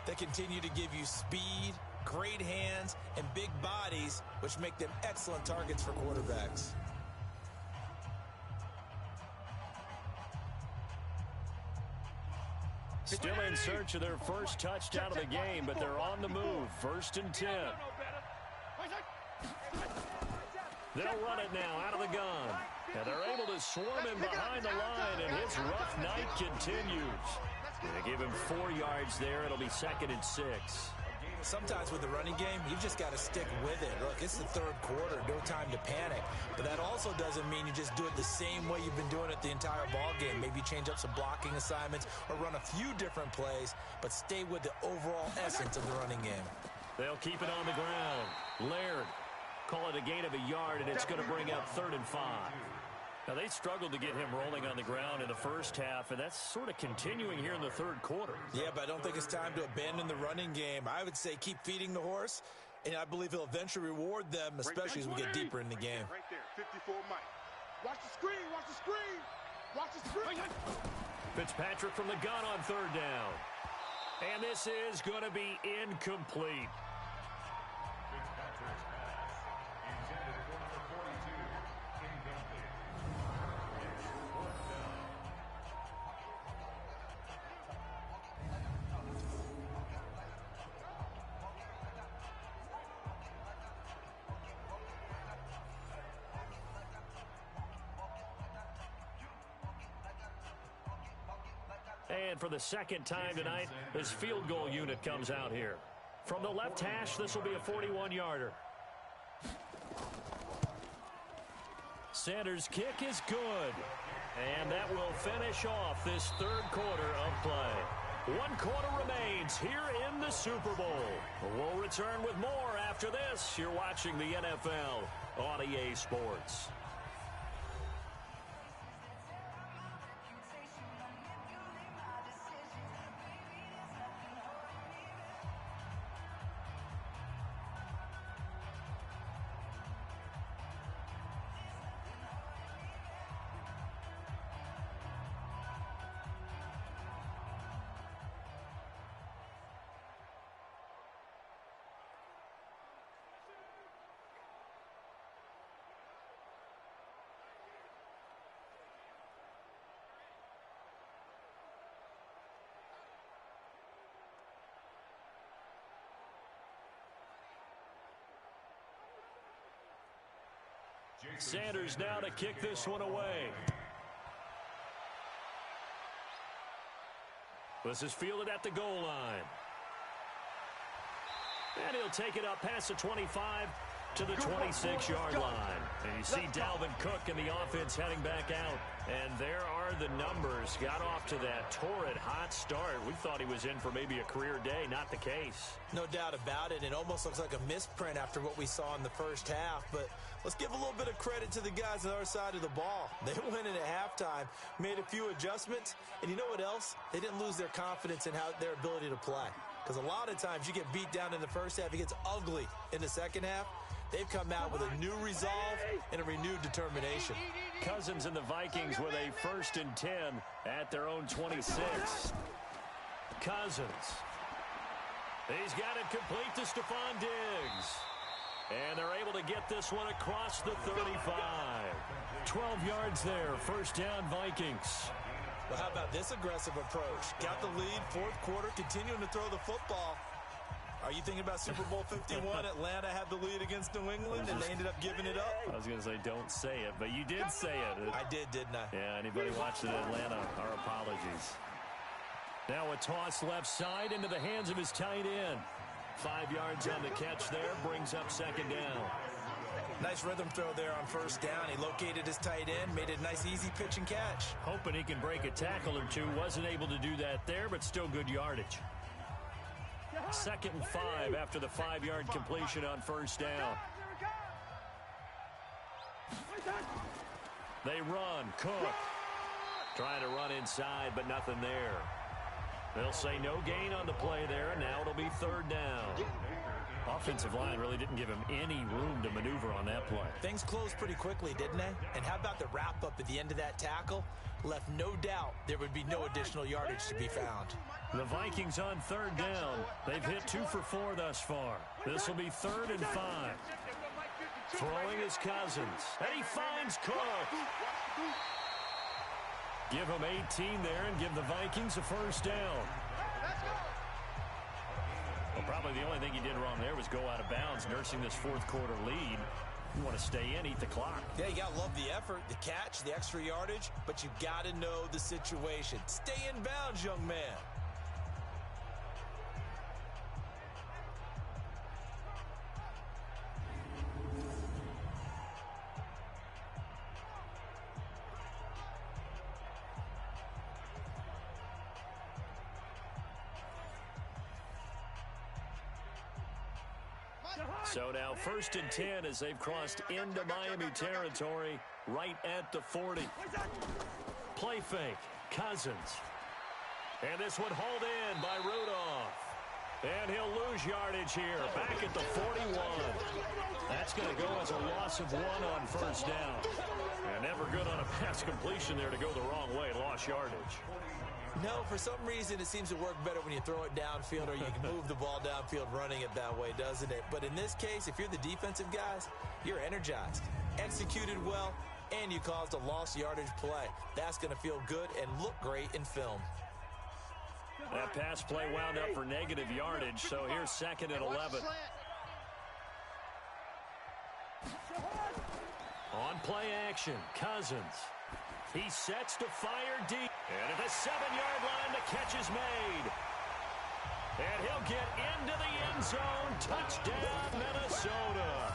that continue to give you speed, great hands, and big bodies, which make them excellent targets for quarterbacks. Still in search of their first touchdown of the game, but they're on the move. 1st and 10. They'll run it now out of the gun. And they're able to swarm him behind the line, and his rough night continues. They give him 4 yards there. It'll be 2nd and 6. Sometimes with the running game, you've just got to stick with it. Look, it's the third quarter, no time to panic. But that also doesn't mean you just do it the same way you've been doing it the entire ball game. Maybe change up some blocking assignments or run a few different plays, but stay with the overall essence of the running game. They'll keep it on the ground. Laird, call it a gain of a yard, and it's going to bring up 3rd and 5. Now, they struggled to get him rolling on the ground in the first half, and that's sort of continuing here in the third quarter. Yeah, but I don't think it's time to abandon the running game. I would say keep feeding the horse, and I believe he'll eventually reward them, especially as we get deeper in the game. Right there, 54 Mike. Watch the screen, watch the screen. Watch the screen. Fitzpatrick from the gun on 3rd down. And this is going to be incomplete. Fitzpatrick's pass, intended for number 42, incomplete. It's 4th down. And for the second time tonight, this field goal unit comes out here. From the left hash, this will be a 41-yarder. Sanders' kick is good. And that will finish off this third quarter of play. 1 quarter remains here in the Super Bowl. We'll return with more after this. You're watching the NFL on EA Sports. Sanders now to kick this one away. This is fielded at the goal line. And he'll take it up past the 25 to the 26-yard line. And you see Dalvin Cook and the offense heading back out. And there are the numbers. Got off to that torrid hot start. We thought he was in for maybe a career day. Not the case. No doubt about it. It almost looks like a misprint after what we saw in the first half. But let's give a little bit of credit to the guys on our side of the ball. They went in at halftime, made a few adjustments. And you know what else? They didn't lose their confidence in their ability to play. Because a lot of times you get beat down in the first half. It gets ugly in the second half. They've come out with a new resolve and a renewed determination. Cousins and the Vikings with a 1st and 10 at their own 26. Cousins. He's got it complete to Stephon Diggs. And they're able to get this one across the 35. 12 yards there. 1st down, Vikings. Well, how about this aggressive approach? Got the lead, fourth quarter, continuing to throw the football. Are you thinking about Super Bowl 51? Atlanta had the lead against New England, and they ended up giving it up? I was going to say don't say it, but you did say it. I did, didn't I? Yeah, anybody watching Atlanta, our apologies. Now a toss left side into the hands of his tight end. 5 yards on the catch there, brings up second down. Nice rhythm throw there on first down. He located his tight end, made it a nice easy pitch and catch. Hoping he can break a tackle or two. Wasn't able to do that there, but still good yardage. 2nd and 5 after the 5-yard completion on first down. They run. Cook trying to run inside, but nothing there. They'll say no gain on the play there, and now it'll be 3rd down. Offensive line really didn't give him any room to maneuver on that play. Things closed pretty quickly, didn't they? And how about the wrap-up at the end of that tackle? Left no doubt there would be no additional yardage to be found. The Vikings on 3rd down. They've hit 2 for 4 thus far. This will be 3rd and 5. Throwing is Cousins. And he finds Cook. Give him 18 there and give the Vikings a first down. Well, probably the only thing he did wrong there was go out of bounds, nursing this fourth quarter lead. You want to stay in, eat the clock. Yeah, you got to love the effort, the catch, the extra yardage, but you got to know the situation. Stay in bounds, young man. So now 1st and 10 as they've crossed into Miami territory right at the 40. Play fake. Cousins. And this one hauled in by Rudolph. And he'll lose yardage here. Back at the 41. That's going to go as a loss of 1 on first down. And never good on a pass completion there to go the wrong way. Lost yardage. No, for some reason it seems to work better when you throw it downfield or you can move the ball downfield running it that way, doesn't it? But in this case, if you're the defensive guys, you're energized, executed well, and you caused a lost yardage play. That's going to feel good and look great in film. That pass play wound up for negative yardage, so here's 2nd and 11. On play action, Cousins. He sets to fire deep. And at the 7-yard line, the catch is made. And he'll get into the end zone. Touchdown, Minnesota.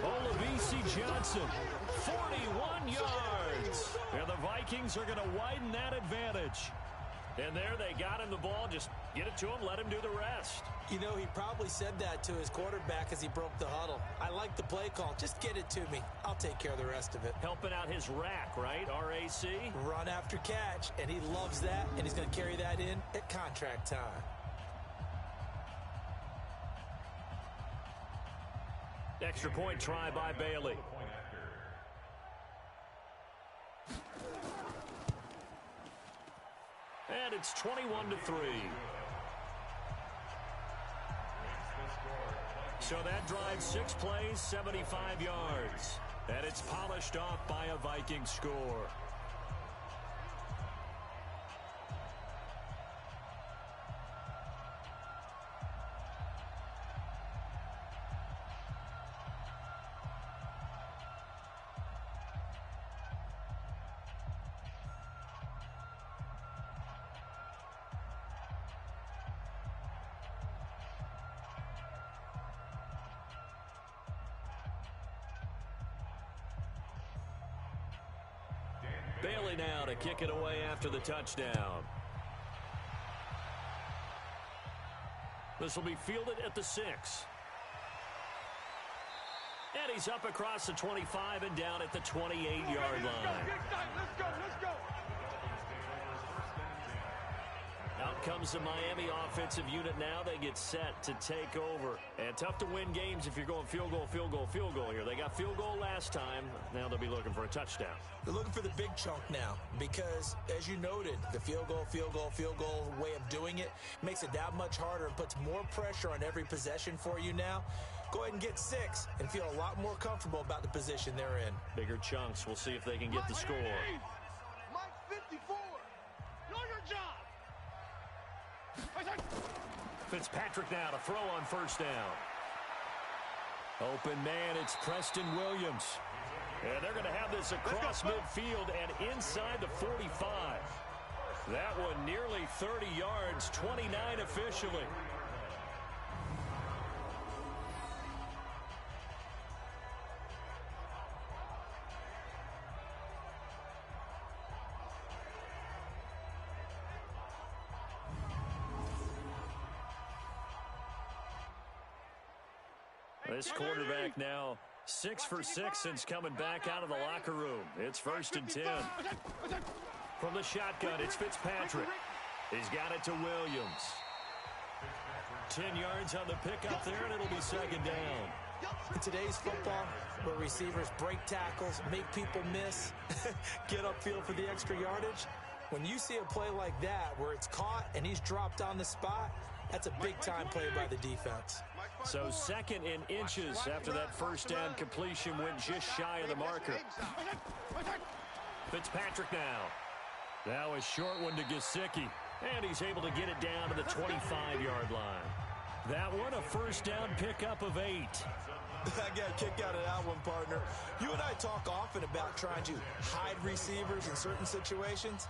Olabisi Johnson, 41 yards. And the Vikings are going to widen that advantage. And there they got him the ball. Just get it to him, let him do the rest. You know, he probably said that to his quarterback as he broke the huddle. I like the play call. Just get it to me. I'll take care of the rest of it. Helping out his rack, right? R-A-C? Run after catch. And he loves that, and he's going to carry that in at contract time. Extra point try by Bailey. And it's 21-3. So that drive, 6 plays, 75 yards. And it's polished off by a Viking score. Bailey now to kick it away after the touchdown. This will be fielded at the 6. And he's up across the 25 and down at the 28-yard line. Let's go. Out comes the Miami offensive unit now. They get set to take over. And tough to win games if you're going field goal here. They got field goal last time. Now they'll be looking for a touchdown. They're looking for the big chunk now because, as you noted, the field goal way of doing it makes it that much harder and puts more pressure on every possession for you now. Go ahead and get 6 and feel a lot more comfortable about the position they're in. Bigger chunks. We'll see if they can get the score. Mike 54. Fitzpatrick now to throw on first down. Open man, it's Preston Williams. And they're going to have this across midfield and inside the 45. That one nearly 30 yards, 29 officially. This quarterback now 6 for 6 since coming back out of the locker room. It's 1st and 10. From the shotgun, it's Fitzpatrick. He's got it to Williams. 10 yards on the pickup there, and it'll be 2nd down. In today's football, where receivers break tackles, make people miss, get upfield for the extra yardage, when you see a play like that where it's caught and he's dropped on the spot, that's a big-time play by the defense. So 2nd in inches after that first down completion went just shy of the marker. Fitzpatrick now. Now a short one to Gesicki. And he's able to get it down to the 25-yard line. That one a first down pickup of 8. I got a kick out of that one, partner. You and I talk often about trying to hide receivers in certain situations.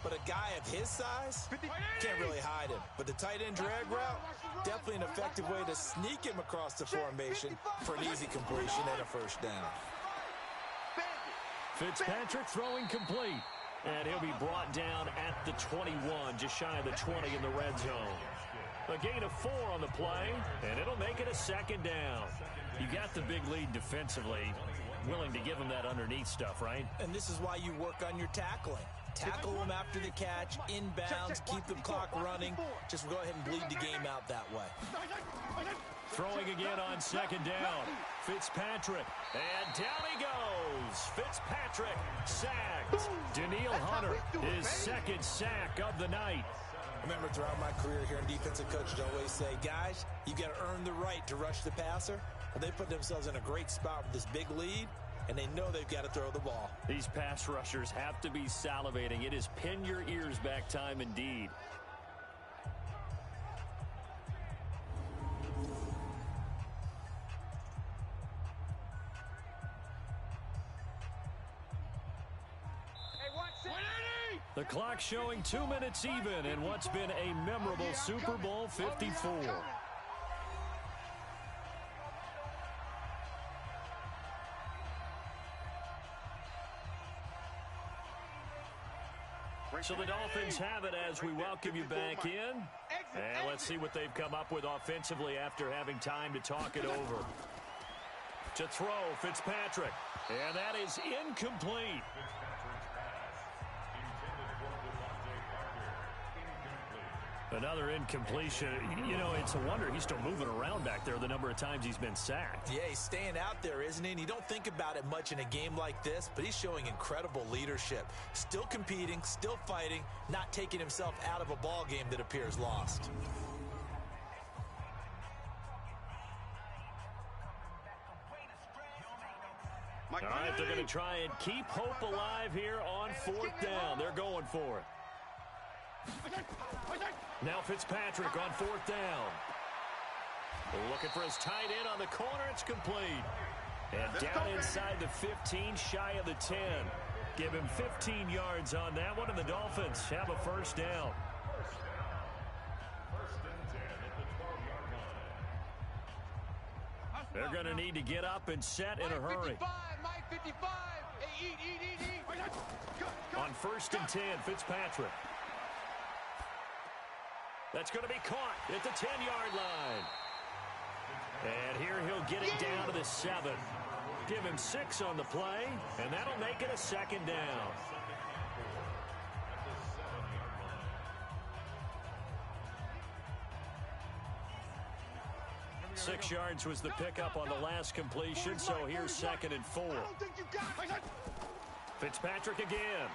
But a guy of his size can't really hide him. But the tight end drag route, definitely an effective way to sneak him across the formation for an easy completion and a first down. Fitzpatrick throwing complete. And he'll be brought down at the 21, just shy of the 20 in the red zone. A gain of 4 on the play, and it'll make it a 2nd down. You got the big lead defensively. Willing to give him that underneath stuff, right? And this is why you work on your tackling. Tackle them after the catch, inbounds, keep the clock running. Just go ahead and bleed the game out that way. Throwing again on 2nd down. Fitzpatrick. And down he goes. Fitzpatrick sacked. Daniil Hunter, his 2nd sack of the night. Remember, throughout my career here in defensive coaching, I always say, guys, you got to earn the right to rush the passer. Well, they put themselves in a great spot with this big lead. And they know they've got to throw the ball. These pass rushers have to be salivating. It is pin your ears back time indeed. The clock showing 2 minutes even in what's been a memorable Super Bowl 54. So the Dolphins have it as we welcome you back in. And let's see what they've come up with offensively after having time to talk it over. To throw, Fitzpatrick. And that is incomplete. Another incompletion. You know, it's a wonder he's still moving around back there the number of times he's been sacked. Yeah, he's staying out there, isn't he? And you don't think about it much in a game like this, but he's showing incredible leadership. Still competing, still fighting, not taking himself out of a ball game that appears lost. All right, they're going to try and keep hope alive here on 4th down. They're going for it. Now Fitzpatrick on 4th down. Looking for his tight end on the corner. It's complete. And down inside the 15, shy of the 10. Give him 15 yards on that one, and the Dolphins have a first down. They're going to need to get up and set in a hurry. On 1st and 10, Fitzpatrick. That's going to be caught at the 10-yard line. And here he'll get it down to the 7. Give him 6 on the play, and that'll make it a 2nd down. Six yards was the pickup on the last completion, so here's 2nd and 4. Fitzpatrick again.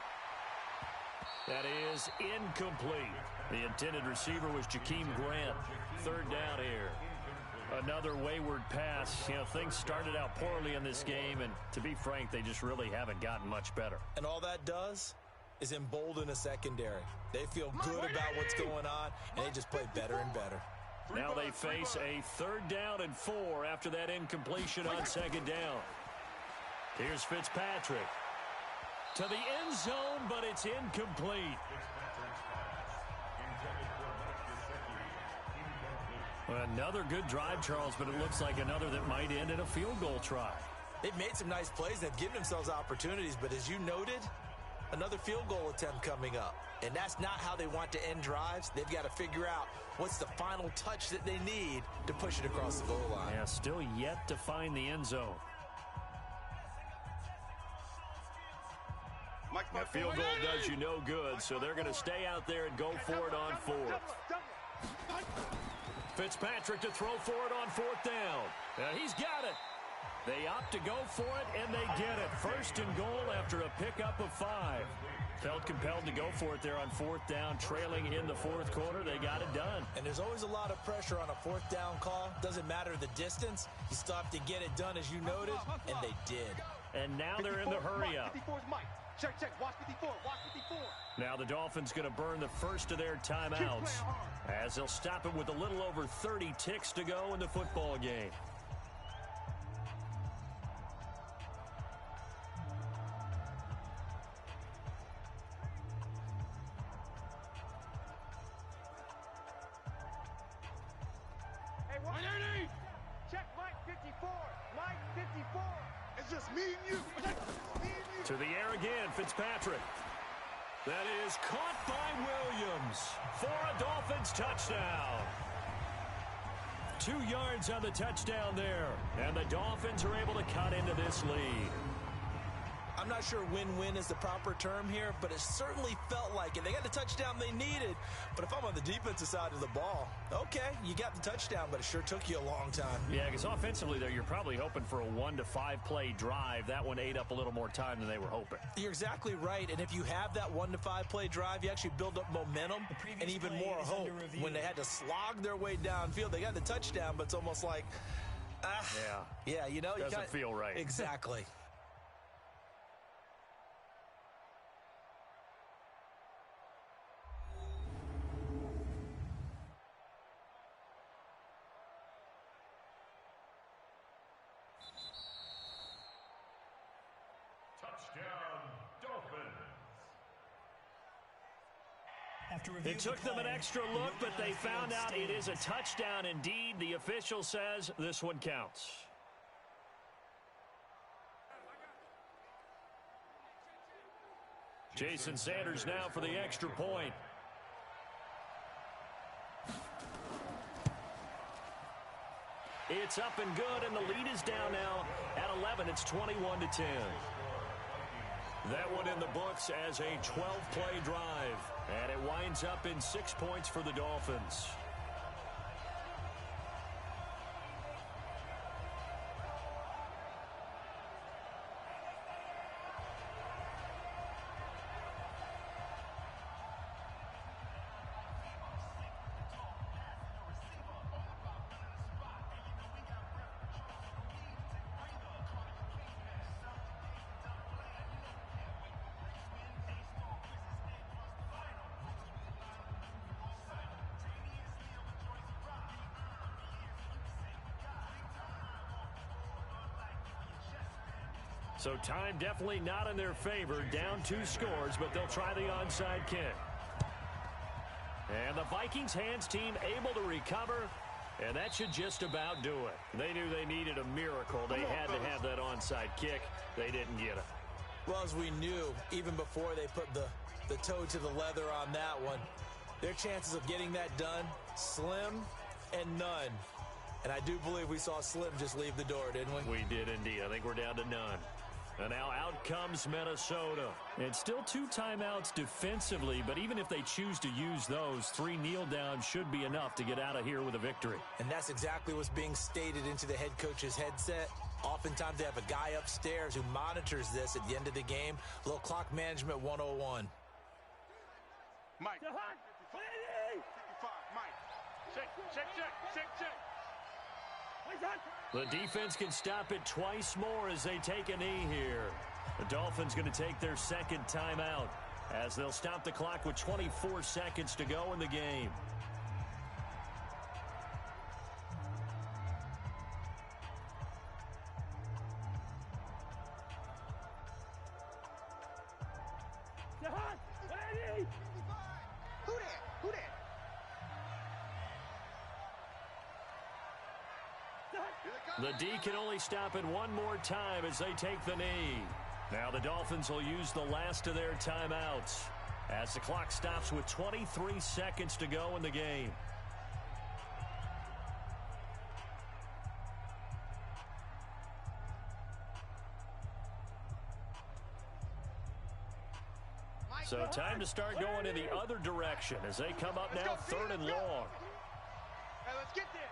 That is incomplete. The intended receiver was Jakeem Grant. 3rd down here. Another wayward pass. You know, things started out poorly in this game, and to be frank, they just really haven't gotten much better. And all that does is embolden a secondary. They feel good about what's going on, and they just play better and better. Now they face a 3rd down and 4 after that incompletion on 2nd down. Here's Fitzpatrick to the end zone, but it's incomplete. Another good drive, Charles, but it looks like another that might end in a field goal try. They've made some nice plays. They've given themselves opportunities, but as you noted, another field goal attempt coming up. And that's not how they want to end drives. They've got to figure out what's the final touch that they need to push it across the goal line. Yeah, still yet to find the end zone. That field goal does you no good, so they're going to stay out there and go for it on 4th. Fitzpatrick to throw for it on 4th down. He's got it. They opt to go for it, and they get it. 1st and goal after a pickup of 5. Felt compelled to go for it there on 4th down, trailing in the 4th quarter. They got it done. And there's always a lot of pressure on a 4th down call. Doesn't matter the distance. You still have to get it done, as you noted, and they did. And now they're in the hurry-up. Check, watch 54, watch 54. Now the Dolphins going to burn the first of their timeouts as they'll stop it with a little over 30 ticks to go in the football game. Hey, 180! Check Mike 54, Mike 54. It's just me and you. To the air again, Fitzpatrick. That is caught by Williams for a Dolphins touchdown. 2 yards on the touchdown there, and the Dolphins are able to cut into this lead. I'm not sure win-win is the proper term here, but it certainly felt like it. They got the touchdown they needed, but if I'm on the defensive side of the ball, okay, you got the touchdown, but it sure took you a long time. Yeah, because offensively there, you're probably hoping for a 1 to 5 play drive. That one ate up a little more time than they were hoping. You're exactly right, and if you have that 1 to 5 play drive, you actually build up momentum and even more hope. When they had to slog their way downfield, they got the touchdown, but it's almost like, yeah, you know, doesn't feel right. Exactly. It took them an extra look, but they found out it is a touchdown indeed. The official says this one counts. Jason Sanders now for the extra point. It's up and good, and the lead is down now at 11. It's 21-10. That one in the books as a 12-play drive. And it winds up in 6 points for the Dolphins. So time definitely not in their favor. Down 2 scores, but they'll try the onside kick. And the Vikings hands team able to recover, and that should just about do it. They knew they needed a miracle. They had to have that onside kick. They didn't get it. Well, as we knew, even before they put the toe to the leather on that one, their chances of getting that done, slim and none. And I do believe we saw Slim just leave the door, didn't we? We did indeed. I think we're down to none. And now out comes Minnesota. It's still 2 timeouts defensively, but even if they choose to use those, 3 kneel downs should be enough to get out of here with a victory. And that's exactly what's being stated into the head coach's headset. Oftentimes they have a guy upstairs who monitors this at the end of the game. A little clock management 101. Mike. 55, Mike. Check. The defense can stop it twice more as they take a knee here. The Dolphins going to take their second timeout. as they'll stop the clock with 24 seconds to go in the game. The D can only stop it one more time as they take the knee. Now the Dolphins will use the last of their timeouts as the clock stops with 23 seconds to go in the game. So time to start going in the other direction as they come up now 3rd and long. Let's get there.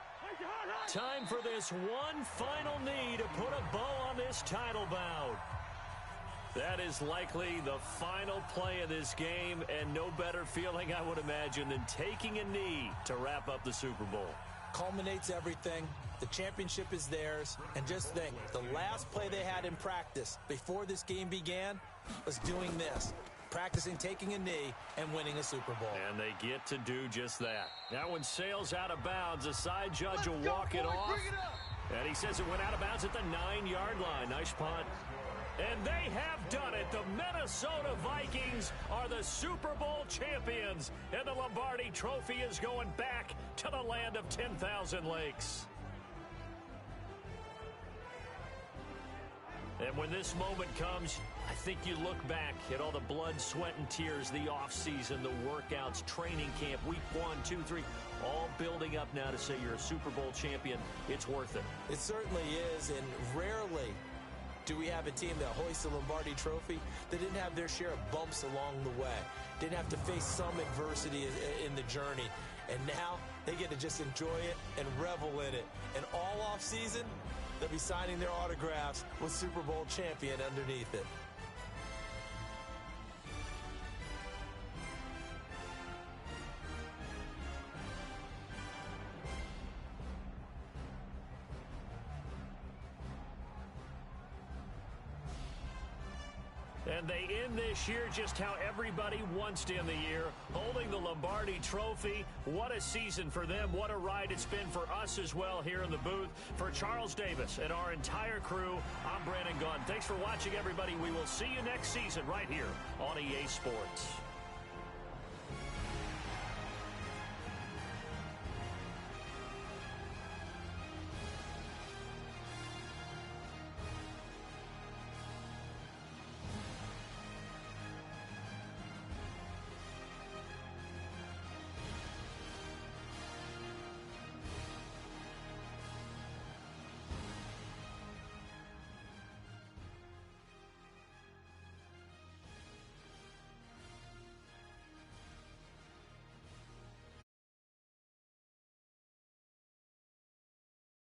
Time for this one final knee to put a bow on this title bout. That is likely the final play of this game, and no better feeling, I would imagine, than taking a knee to wrap up the Super Bowl. Culminates everything. The championship is theirs. And just think, the last play they had in practice before this game began was doing this. Practicing taking a knee and winning a Super Bowl. And they get to do just that. That one sails out of bounds. The side judge will walk it off. And he says it went out of bounds at the 9-yard line. Nice punt. And they have done it. The Minnesota Vikings are the Super Bowl champions. And the Lombardi Trophy is going back to the land of 10,000 lakes. And when this moment comes, I think you look back at all the blood, sweat, and tears, the offseason, the workouts, training camp, week 1, 2, 3, all building up now to say you're a Super Bowl champion. It's worth it. It certainly is, and rarely do we have a team that hoists the Lombardi Trophy that didn't have their share of bumps along the way, didn't have to face some adversity in the journey, and now they get to just enjoy it and revel in it. And all offseason, they'll be signing their autographs with Super Bowl champion underneath it. And they end this year just how everybody wants to end the year, holding the Lombardi Trophy. What a season for them. What a ride it's been for us as well here in the booth. For Charles Davis and our entire crew, I'm Brandon Gunn. Thanks for watching, everybody. We will see you next season right here on EA Sports.